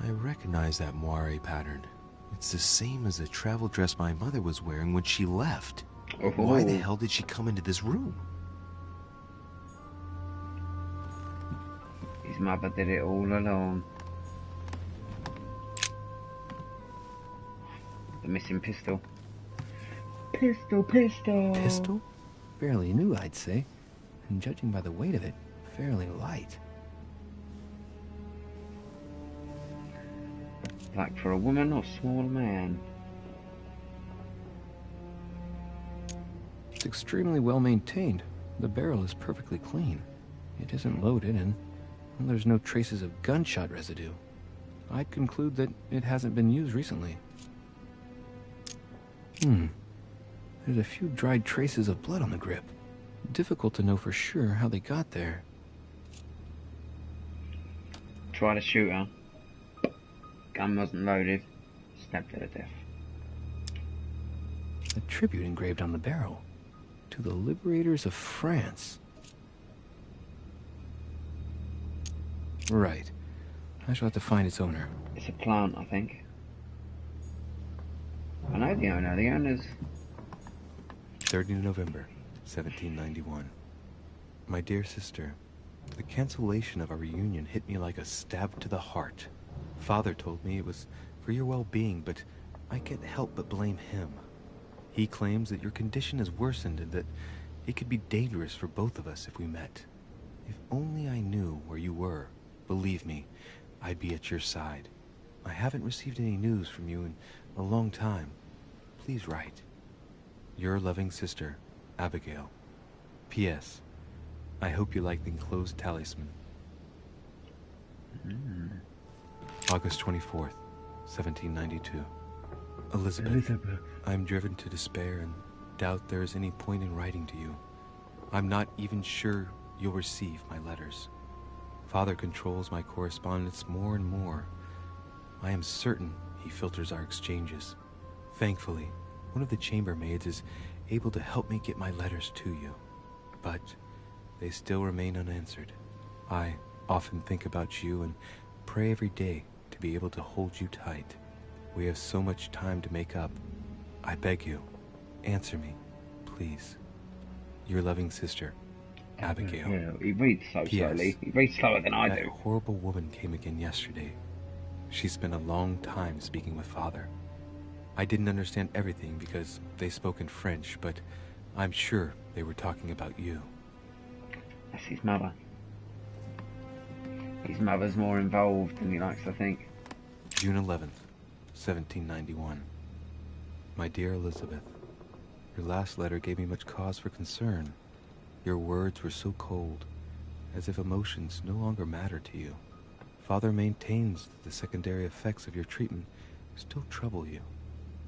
I recognize that moire pattern. It's the same as the travel dress my mother was wearing when she left. Oh. Why the hell did she come into this room? His mother did it all along. The missing pistol. Pistol. Pistol? Fairly new, I'd say. And judging by the weight of it, fairly light. Like for a woman or small man? It's extremely well maintained. The barrel is perfectly clean. It isn't loaded, and there's no traces of gunshot residue. I'd conclude that it hasn't been used recently. There's a few dried traces of blood on the grip. Difficult to know for sure how they got there. Try to shoot her. Gun wasn't loaded. Stabbed her to death. A tribute engraved on the barrel. To the liberators of France. Right. I shall have to find its owner. It's a plant, I think. I know the owner. The owner's... 30 November, 1791. My dear sister, the cancellation of our reunion hit me like a stab to the heart. Father told me it was for your well-being, but I can't help but blame him. He claims that your condition has worsened and that it could be dangerous for both of us if we met. If only I knew where you were, believe me, I'd be at your side. I haven't received any news from you in a long time. Please write. Your loving sister, Abigail. P.S. I hope you like the enclosed talisman. August 24th, 1792. Elizabeth, I'm driven to despair and doubt there is any point in writing to you. I'm not even sure you'll receive my letters. Father controls my correspondence more and more. I am certain he filters our exchanges. Thankfully, one of the chambermaids is able to help me get my letters to you. But they still remain unanswered. I often think about you and pray every day to be able to hold you tight. We have so much time to make up. I beg you, answer me, please. Your loving sister, Abigail. Yeah, he reads so slowly. He reads slower than I do. That horrible woman came again yesterday. She spent a long time speaking with Father. I didn't understand everything because they spoke in French, but I'm sure they were talking about you. That's his mother. His mother's more involved than he likes to think. June 11th, 1791. My dear Elizabeth, your last letter gave me much cause for concern. Your words were so cold, as if emotions no longer matter to you. Father maintains that the secondary effects of your treatment still trouble you,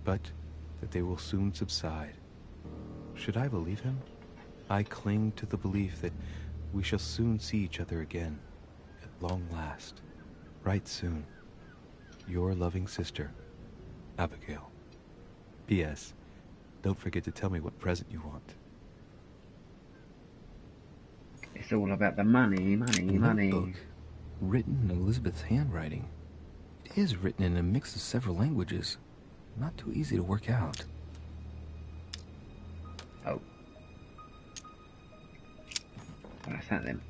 but that they will soon subside. Should I believe him? I cling to the belief that we shall soon see each other again, at long last. Write soon. Your loving sister, Abigail. P.S. Don't forget to tell me what present you want. It's all about the money, money. Book, written in Elizabeth's handwriting. It is written in a mix of several languages. Not too easy to work out. Oh. What is that then?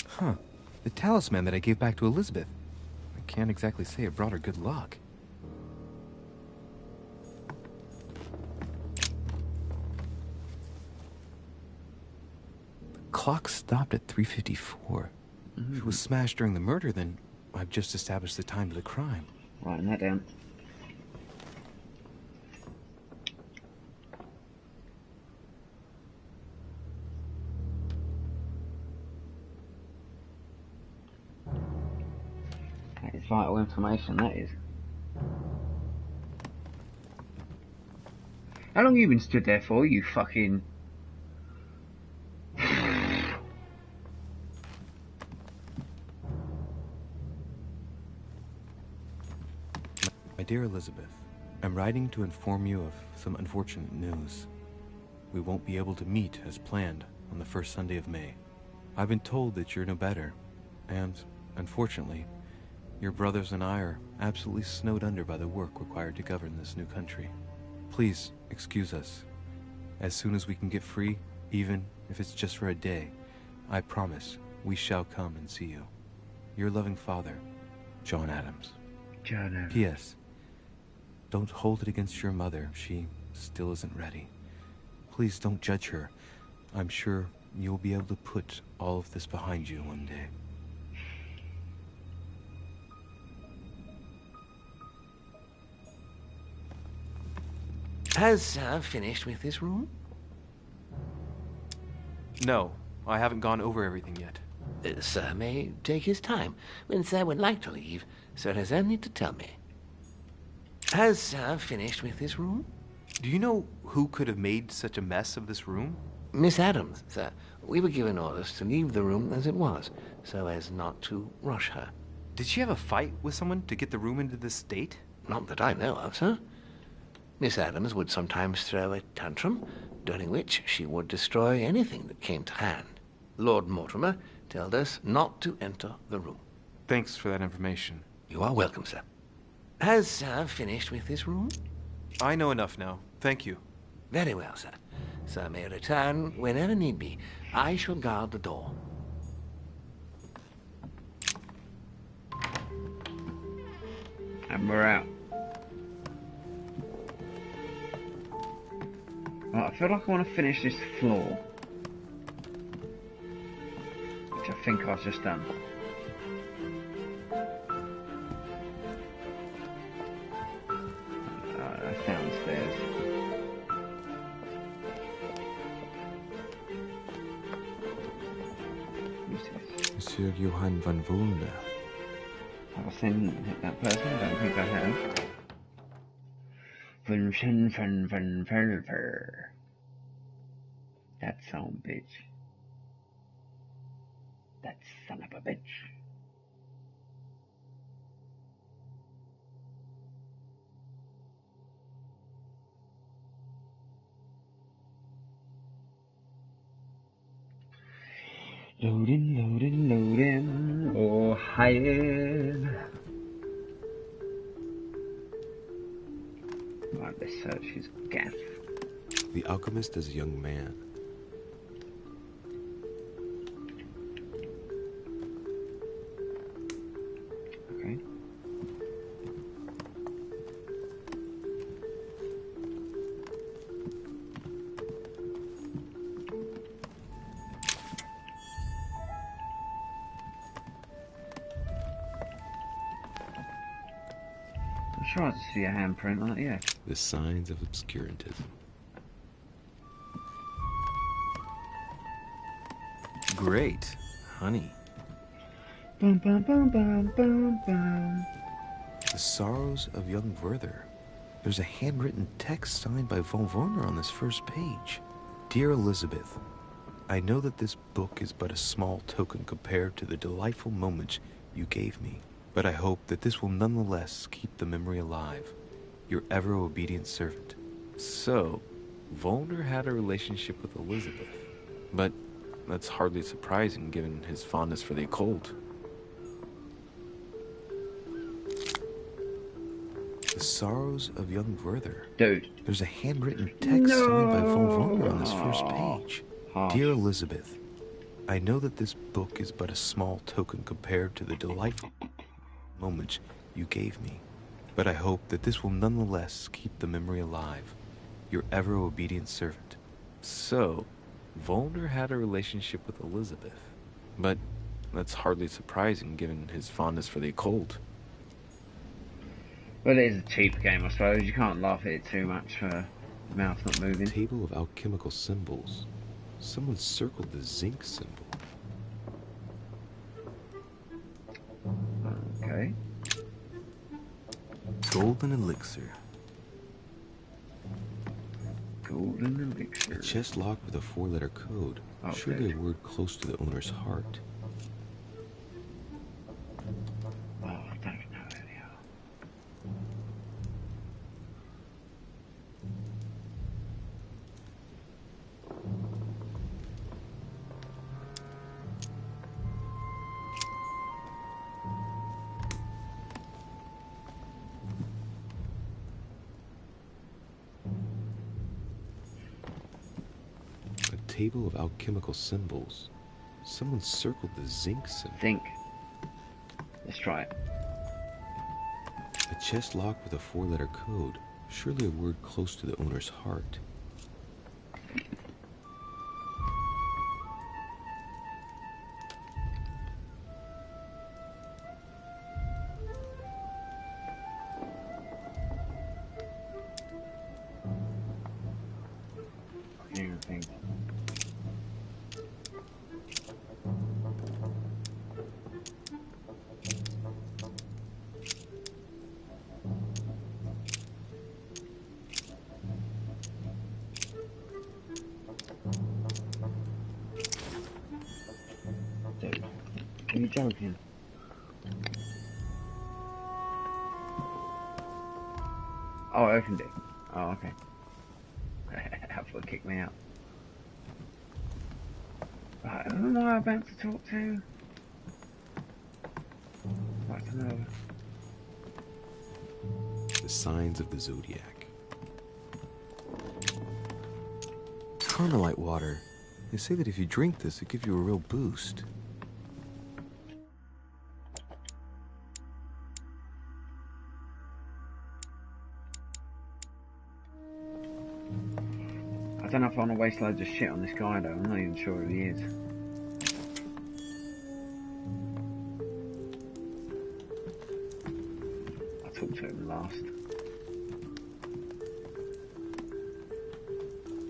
Huh. The talisman that I gave back to Elizabeth. I can't exactly say it brought her good luck. The clock stopped at 3:54. If it was smashed during the murder, then I've just established the time of the crime. Writing that down. That is vital information, that is. How long have you been stood there for, you fucking... My dear Elizabeth, I'm writing to inform you of some unfortunate news. We won't be able to meet as planned on the first Sunday of May. I've been told that you're no better, and, unfortunately, your brothers and I are absolutely snowed under by the work required to govern this new country. Please excuse us. As soon as we can get free, even if it's just for a day, I promise we shall come and see you. Your loving father, John Adams. John Adams. P.S. Don't hold it against your mother. She still isn't ready. Please don't judge her. I'm sure you'll be able to put all of this behind you one day. Has Sir finished with this room? No, I haven't gone over everything yet. Sir may take his time. When Sir would like to leave, Sir has only to tell me. Has Sir finished with this room? Do you know who could have made such a mess of this room? Miss Adams, sir. We were given orders to leave the room as it was, so as not to rush her. Did she have a fight with someone to get the room into this state? Not that I know of, sir. Miss Adams would sometimes throw a tantrum, during which she would destroy anything that came to hand. Lord Mortimer told us not to enter the room. Thanks for that information. You are welcome, sir. Has Sir finished with this room? I know enough now. Thank you. Very well, sir. Sir may return whenever need be. I shall guard the door. And we're out. Right, I feel like I want to finish this floor. Which I think I've just done. That's downstairs. Monsieur Johann van Vulner. Have I seen that person? I don't think I have. That son bitch. That son of a bitch. Loading, loading, loading. Oh, hide. Right, let's search his gaff. The alchemist as a young man. Okay. I'm sure I see a handprint on it, yeah. The signs of obscurantism. Great. Honey. Bum bum bum bum bum bum. The Sorrows of Young Werther. There's a handwritten text signed by von Werner on this first page. Dear Elizabeth, I know that this book is but a small token compared to the delightful moments you gave me, but I hope that this will nonetheless keep the memory alive. Your ever-obedient servant. So, Volner had a relationship with Elizabeth, but that's hardly surprising given his fondness for the occult. The Sorrows of Young Werther. Dude. There's a handwritten text signed by von Volner on this first page. Dear Elizabeth, I know that this book is but a small token compared to the delightful moments you gave me, but I hope that this will nonetheless keep the memory alive. Your ever-obedient servant. So, Volner had a relationship with Elizabeth, but that's hardly surprising given his fondness for the occult. Well, it is a cheap game, I suppose. You can't laugh at it too much for the mouth not moving. Table of alchemical symbols. Someone circled the zinc symbol. Okay. Golden elixir. Golden elixir. A chest locked with a 4-letter code. Oh, surely a word close to the owner's heart. Oh, I don't know who they are. Table of alchemical symbols. Someone circled the zinc symbol. Zinc. Let's try it. A chest locked with a 4-letter code. Surely a word close to the owner's heart. Are you joking? Oh, I opened it. Oh, okay. Apple kicked me out. Right, who am I about to talk to? No. The signs of the Zodiac. Carmelite water. They say that if you drink this, it gives you a real boost. I don't know if I want to waste loads of shit on this guy though. I'm not even sure who he is. I'll talk to him last.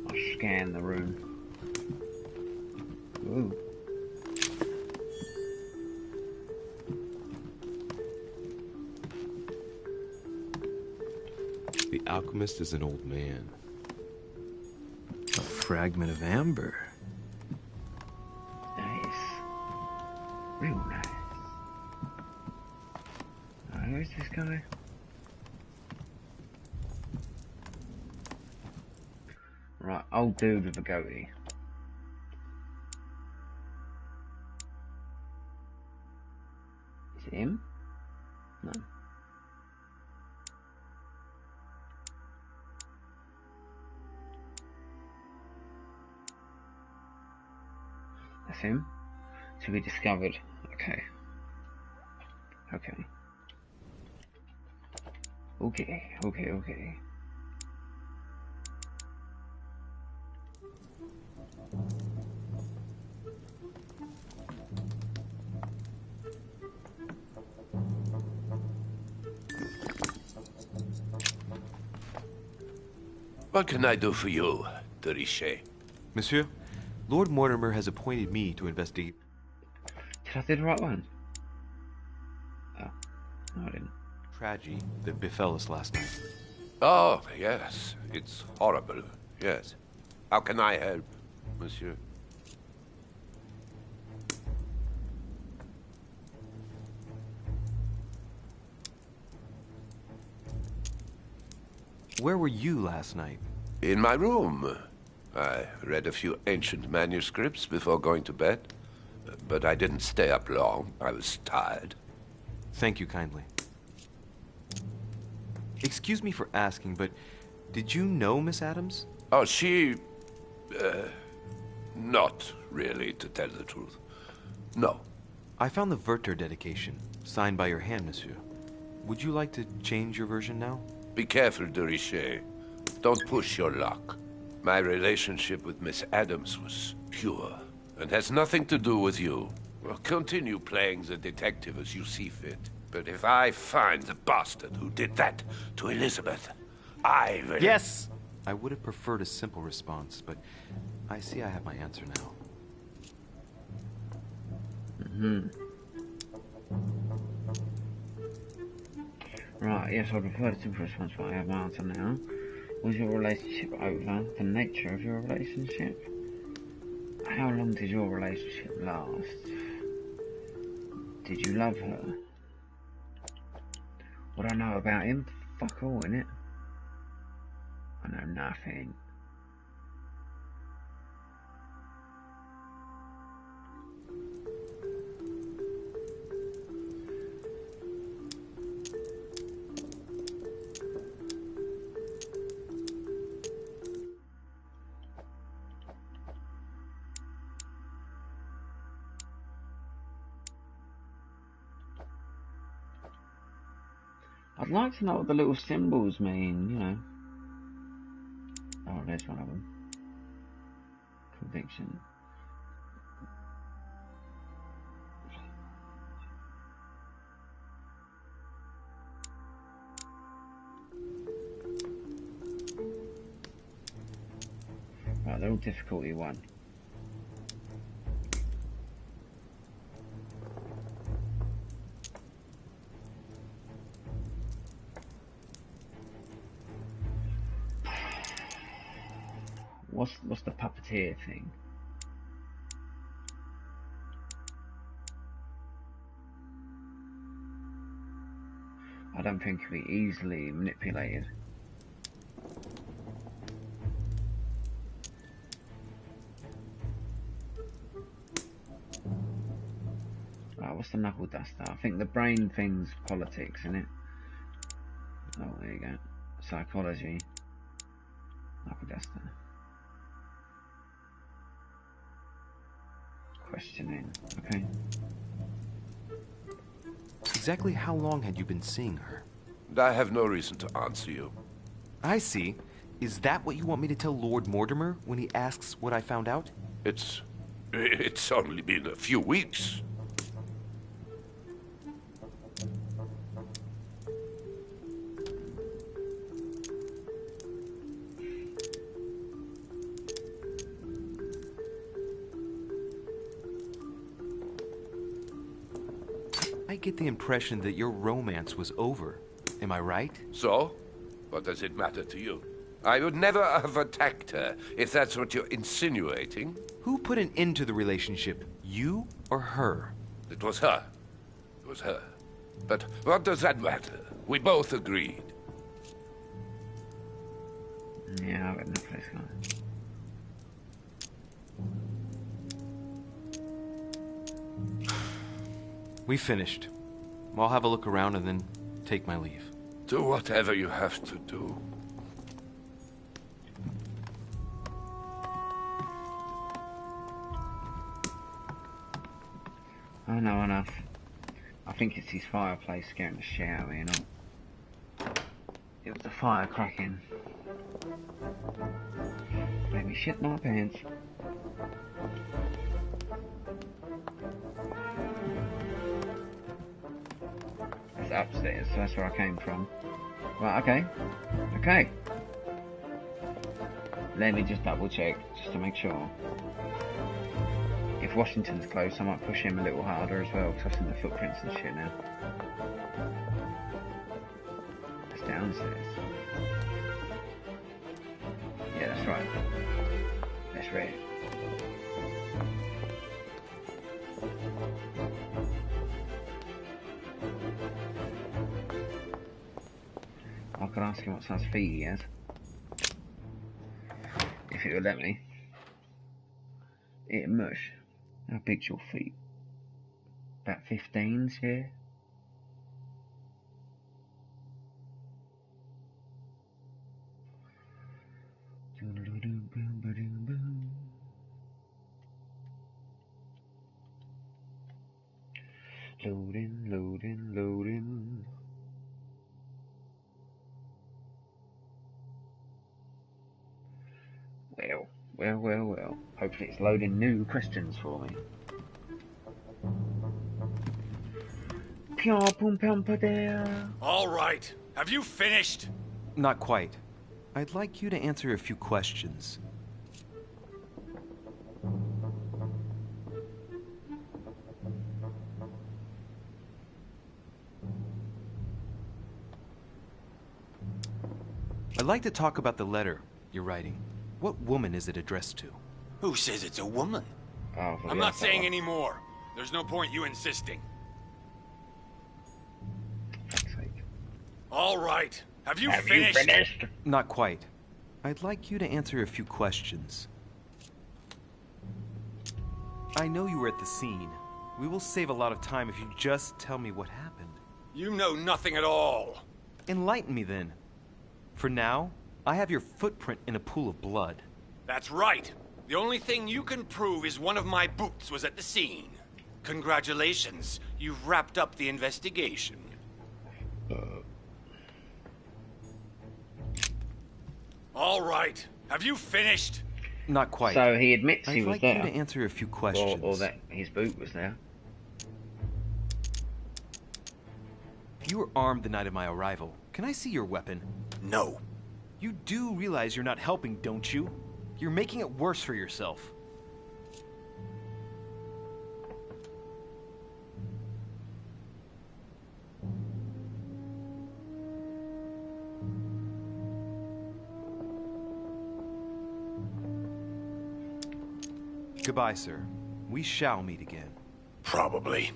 I'll scan the room. Ooh. The alchemist is an old man. A fragment of amber. Nice. Real nice. Where's this guy? Right, old dude with a goatee. Is it him? No. That's him. To be discovered. Okay. Okay. Okay. What can I do for you, de Richet? Monsieur, Lord Mortimer has appointed me to investigate. Did I do the right one? Oh, no, I didn't. Tragedy that befell us last night. Oh, yes. It's horrible. Yes. How can I help, monsieur? Where were you last night? In my room. I read a few ancient manuscripts before going to bed. But I didn't stay up long. I was tired. Thank you kindly. Excuse me for asking, but did you know Miss Adams? Oh, she... not really, to tell the truth. No. I found the Werther dedication, signed by your hand, monsieur. Would you like to change your version now? Be careful, de Richet. Don't push your luck. My relationship with Miss Adams was pure, and has nothing to do with you. Well, continue playing the detective as you see fit. But if I find the bastard who did that to Elizabeth, I will... Yes! I would have preferred a simple response, but I see I have my answer now. Right, yes, I prefer a simple response, but I have my answer now. Was your relationship over? The nature of your relationship? How long did your relationship last? Did you love her? What I know about him? Fuck all, innit? I know nothing. I'd like to know what the little symbols mean, you know. Oh, there's one of them. Conviction. Right, they're all difficulty 1. What's the puppeteer thing? I don't think it'll be easily manipulated. Right, what's the knuckle duster? I think the brain thing's politics, isn't it? Oh, there you go. Psychology. Knuckle duster. Questioning. Okay. Exactly how long had you been seeing her? I have no reason to answer you. I see. Is that what you want me to tell Lord Mortimer when he asks what I found out? It's only been a few weeks. I get the impression that your romance was over. Am I right? So? What does it matter to you? I would never have attacked her, if that's what you're insinuating. Who put an end to the relationship? You or her? It was her. It was her. But what does that matter? We both agreed. Yeah, I've got no place going. We finished. I'll have a look around and then take my leave. Do whatever you have to do. I know enough. I think it's his fireplace scaring the shit out of me, you know. It was the fire cracking. Made me shit my pants. It's upstairs, so that's where I came from. Right, okay. Okay. Let me just double check, just to make sure. If Washington's close, I might push him a little harder as well, because I've seen the footprints and shit now. It's downstairs. Yeah, that's right. That's right. I could ask him what size feet he has. If it would let me. Eat mush. How big's your feet? About 15s, yeah? Loading, loading, loading. Well. Hopefully it's loading new questions for me. All right. Have you finished? Not quite. I'd like you to answer a few questions. I'd like to talk about the letter you're writing. What woman is it addressed to? Who says it's a woman? Oh, I'm not saying any more. There's no point you insisting. All right. Have you finished? Not quite. I'd like you to answer a few questions. I know you were at the scene. We will save a lot of time if you just tell me what happened. You know nothing at all. Enlighten me then. For now, I have your footprint in a pool of blood. That's right. The only thing you can prove is one of my boots was at the scene. Congratulations. You've wrapped up the investigation. All right. Have you finished? Not quite. So he admits he was there. I'd like you to answer a few questions. Or that his boot was there. You were armed the night of my arrival. Can I see your weapon? No. You do realize you're not helping, don't you? You're making it worse for yourself. Goodbye, sir. We shall meet again. Probably.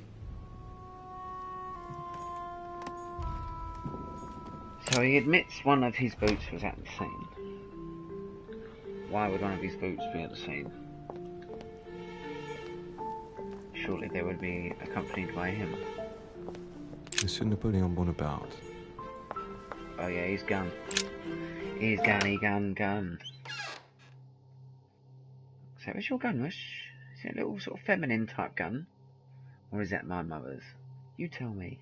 So he admits one of his boots was at the scene. Why would one of his boots be at the scene? surely they would be accompanied by him. Monsieur Napoleon Bonaparte. Oh yeah, he's gone. He's gone. So what's your gun, Rush? Is it a little sort of feminine type gun? Or is that my mother's? You tell me.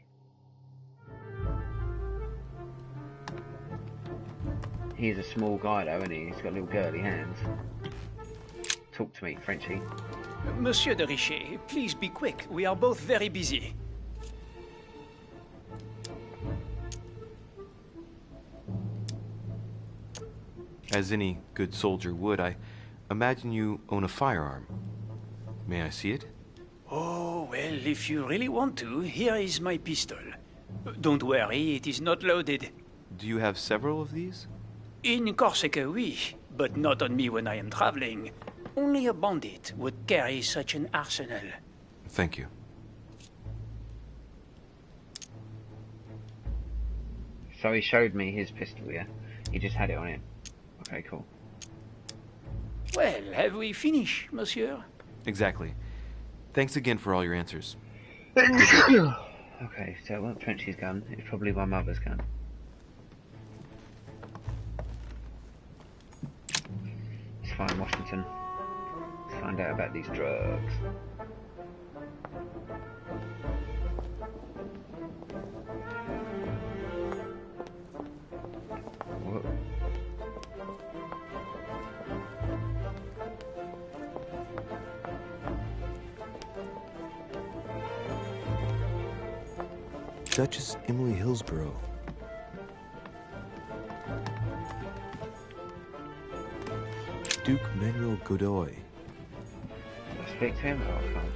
He's a small guy though, isn't he? He's got little girly hands. Talk to me, Frenchie. Monsieur de Richet, please be quick. We are both very busy. As any good soldier would, I imagine you own a firearm. May I see it? Oh, well, if you really want to, here is my pistol. Don't worry, it is not loaded. Do you have several of these? In Corsica, oui, but not on me when I am traveling. Only a bandit would carry such an arsenal. Thank you. So he showed me his pistol, yeah? He just had it on him. Okay, cool. Well, have we finished, monsieur? Exactly. Thanks again for all your answers. Okay, so it wasn't Frenchie's gun. It's probably my mother's gun. Let's find Washington. Let's find out about these drugs. Whoa. Duchess Emily Hillsborough. Duke Manuel Godoy. Let's speak to him. Oh, I can't.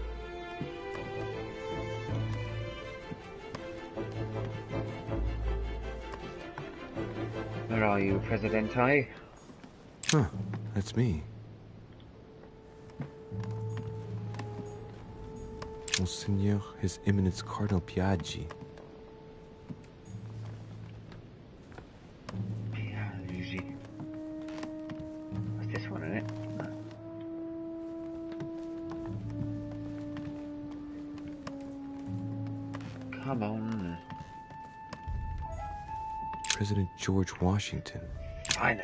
Where are you, Presidente? Huh, that's me. Monseigneur, His Eminence Cardinal Piaggi. What's this one in it? No. Come on. President George Washington. Finally.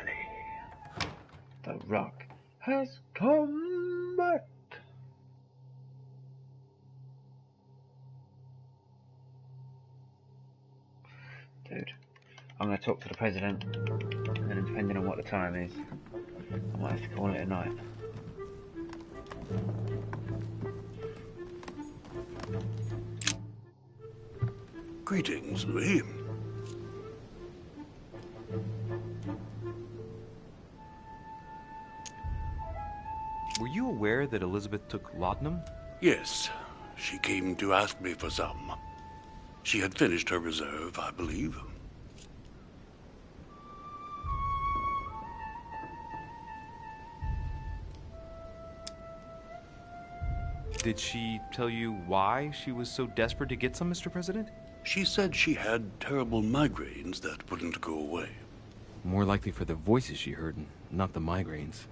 The Rock has come back. Dude, I'm going to talk to the president, and then depending on what the time is, I might have to call it a night. Greetings, Louis. Were you aware that Elizabeth took laudanum? Yes, she came to ask me for some. She had finished her reserve, I believe. Did she tell you why she was so desperate to get some, Mr. President? She said she had terrible migraines that wouldn't go away. More likely for the voices she heard, not the migraines.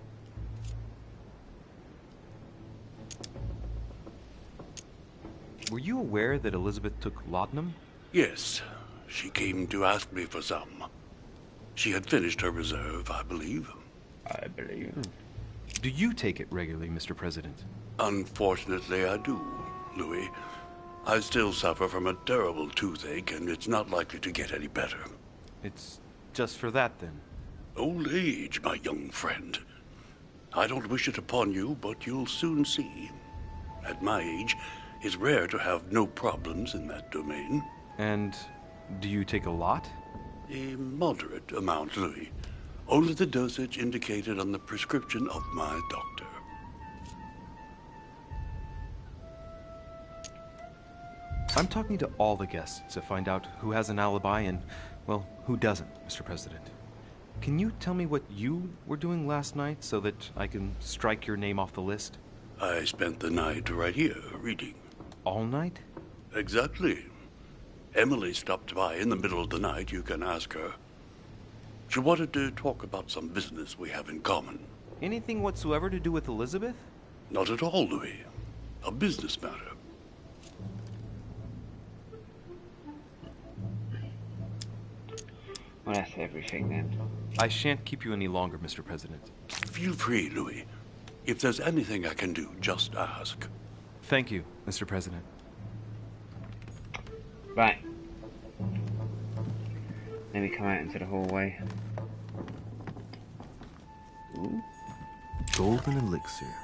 Were you aware that Elizabeth took laudanum? Yes, she came to ask me for some. She had finished her reserve, I believe. I believe. Do you take it regularly, Mr. President? Unfortunately, I do, Louis. I still suffer from a terrible toothache, and it's not likely to get any better. It's just for that, then? Old age, my young friend. I don't wish it upon you, but you'll soon see. At my age, it's rare to have no problems in that domain. And do you take a lot? A moderate amount, Louis. Only the dosage indicated on the prescription of my doctor. I'm talking to all the guests to find out who has an alibi and, well, who doesn't, Mr. President. Can you tell me what you were doing last night so that I can strike your name off the list? I spent the night right here, reading. All night? Exactly. Emily stopped by in the middle of the night. You can ask her. She wanted to talk about some business we have in common. Anything whatsoever to do with Elizabeth? Not at all, Louis. A business matter. Well, that's everything then. I shan't keep you any longer, Mr. President. Feel free, Louis. If there's anything I can do, just ask. Thank you, Mr. President. Right. Then we come out into the hallway. Ooh. Golden elixir.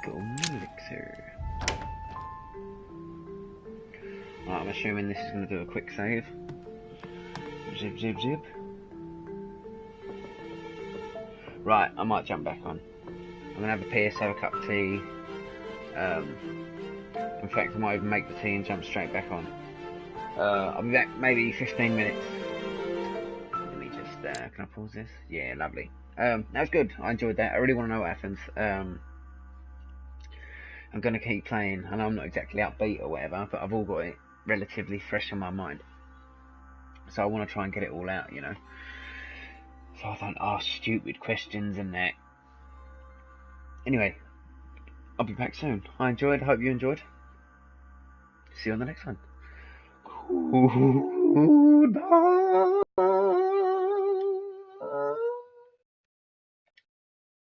Golden elixir. Right, I'm assuming this is going to do a quick save. Zip, zip, zip. Right, I might jump back on. I'm going to have a piss, have a cup of tea. In fact, I might even make the tea and jump straight back on. I'll be back maybe 15 minutes. Let me just, can I pause this? Yeah, lovely. That was good, I enjoyed that. I really want to know what happens. I'm going to keep playing. I know I'm not exactly upbeat or whatever, but I've all got it relatively fresh in my mind. So I want to try and get it all out, you know. So I don't ask stupid questions and that. Anyway, I'll be back soon. I enjoyed, hope you enjoyed. See you on the next one. Goodbye.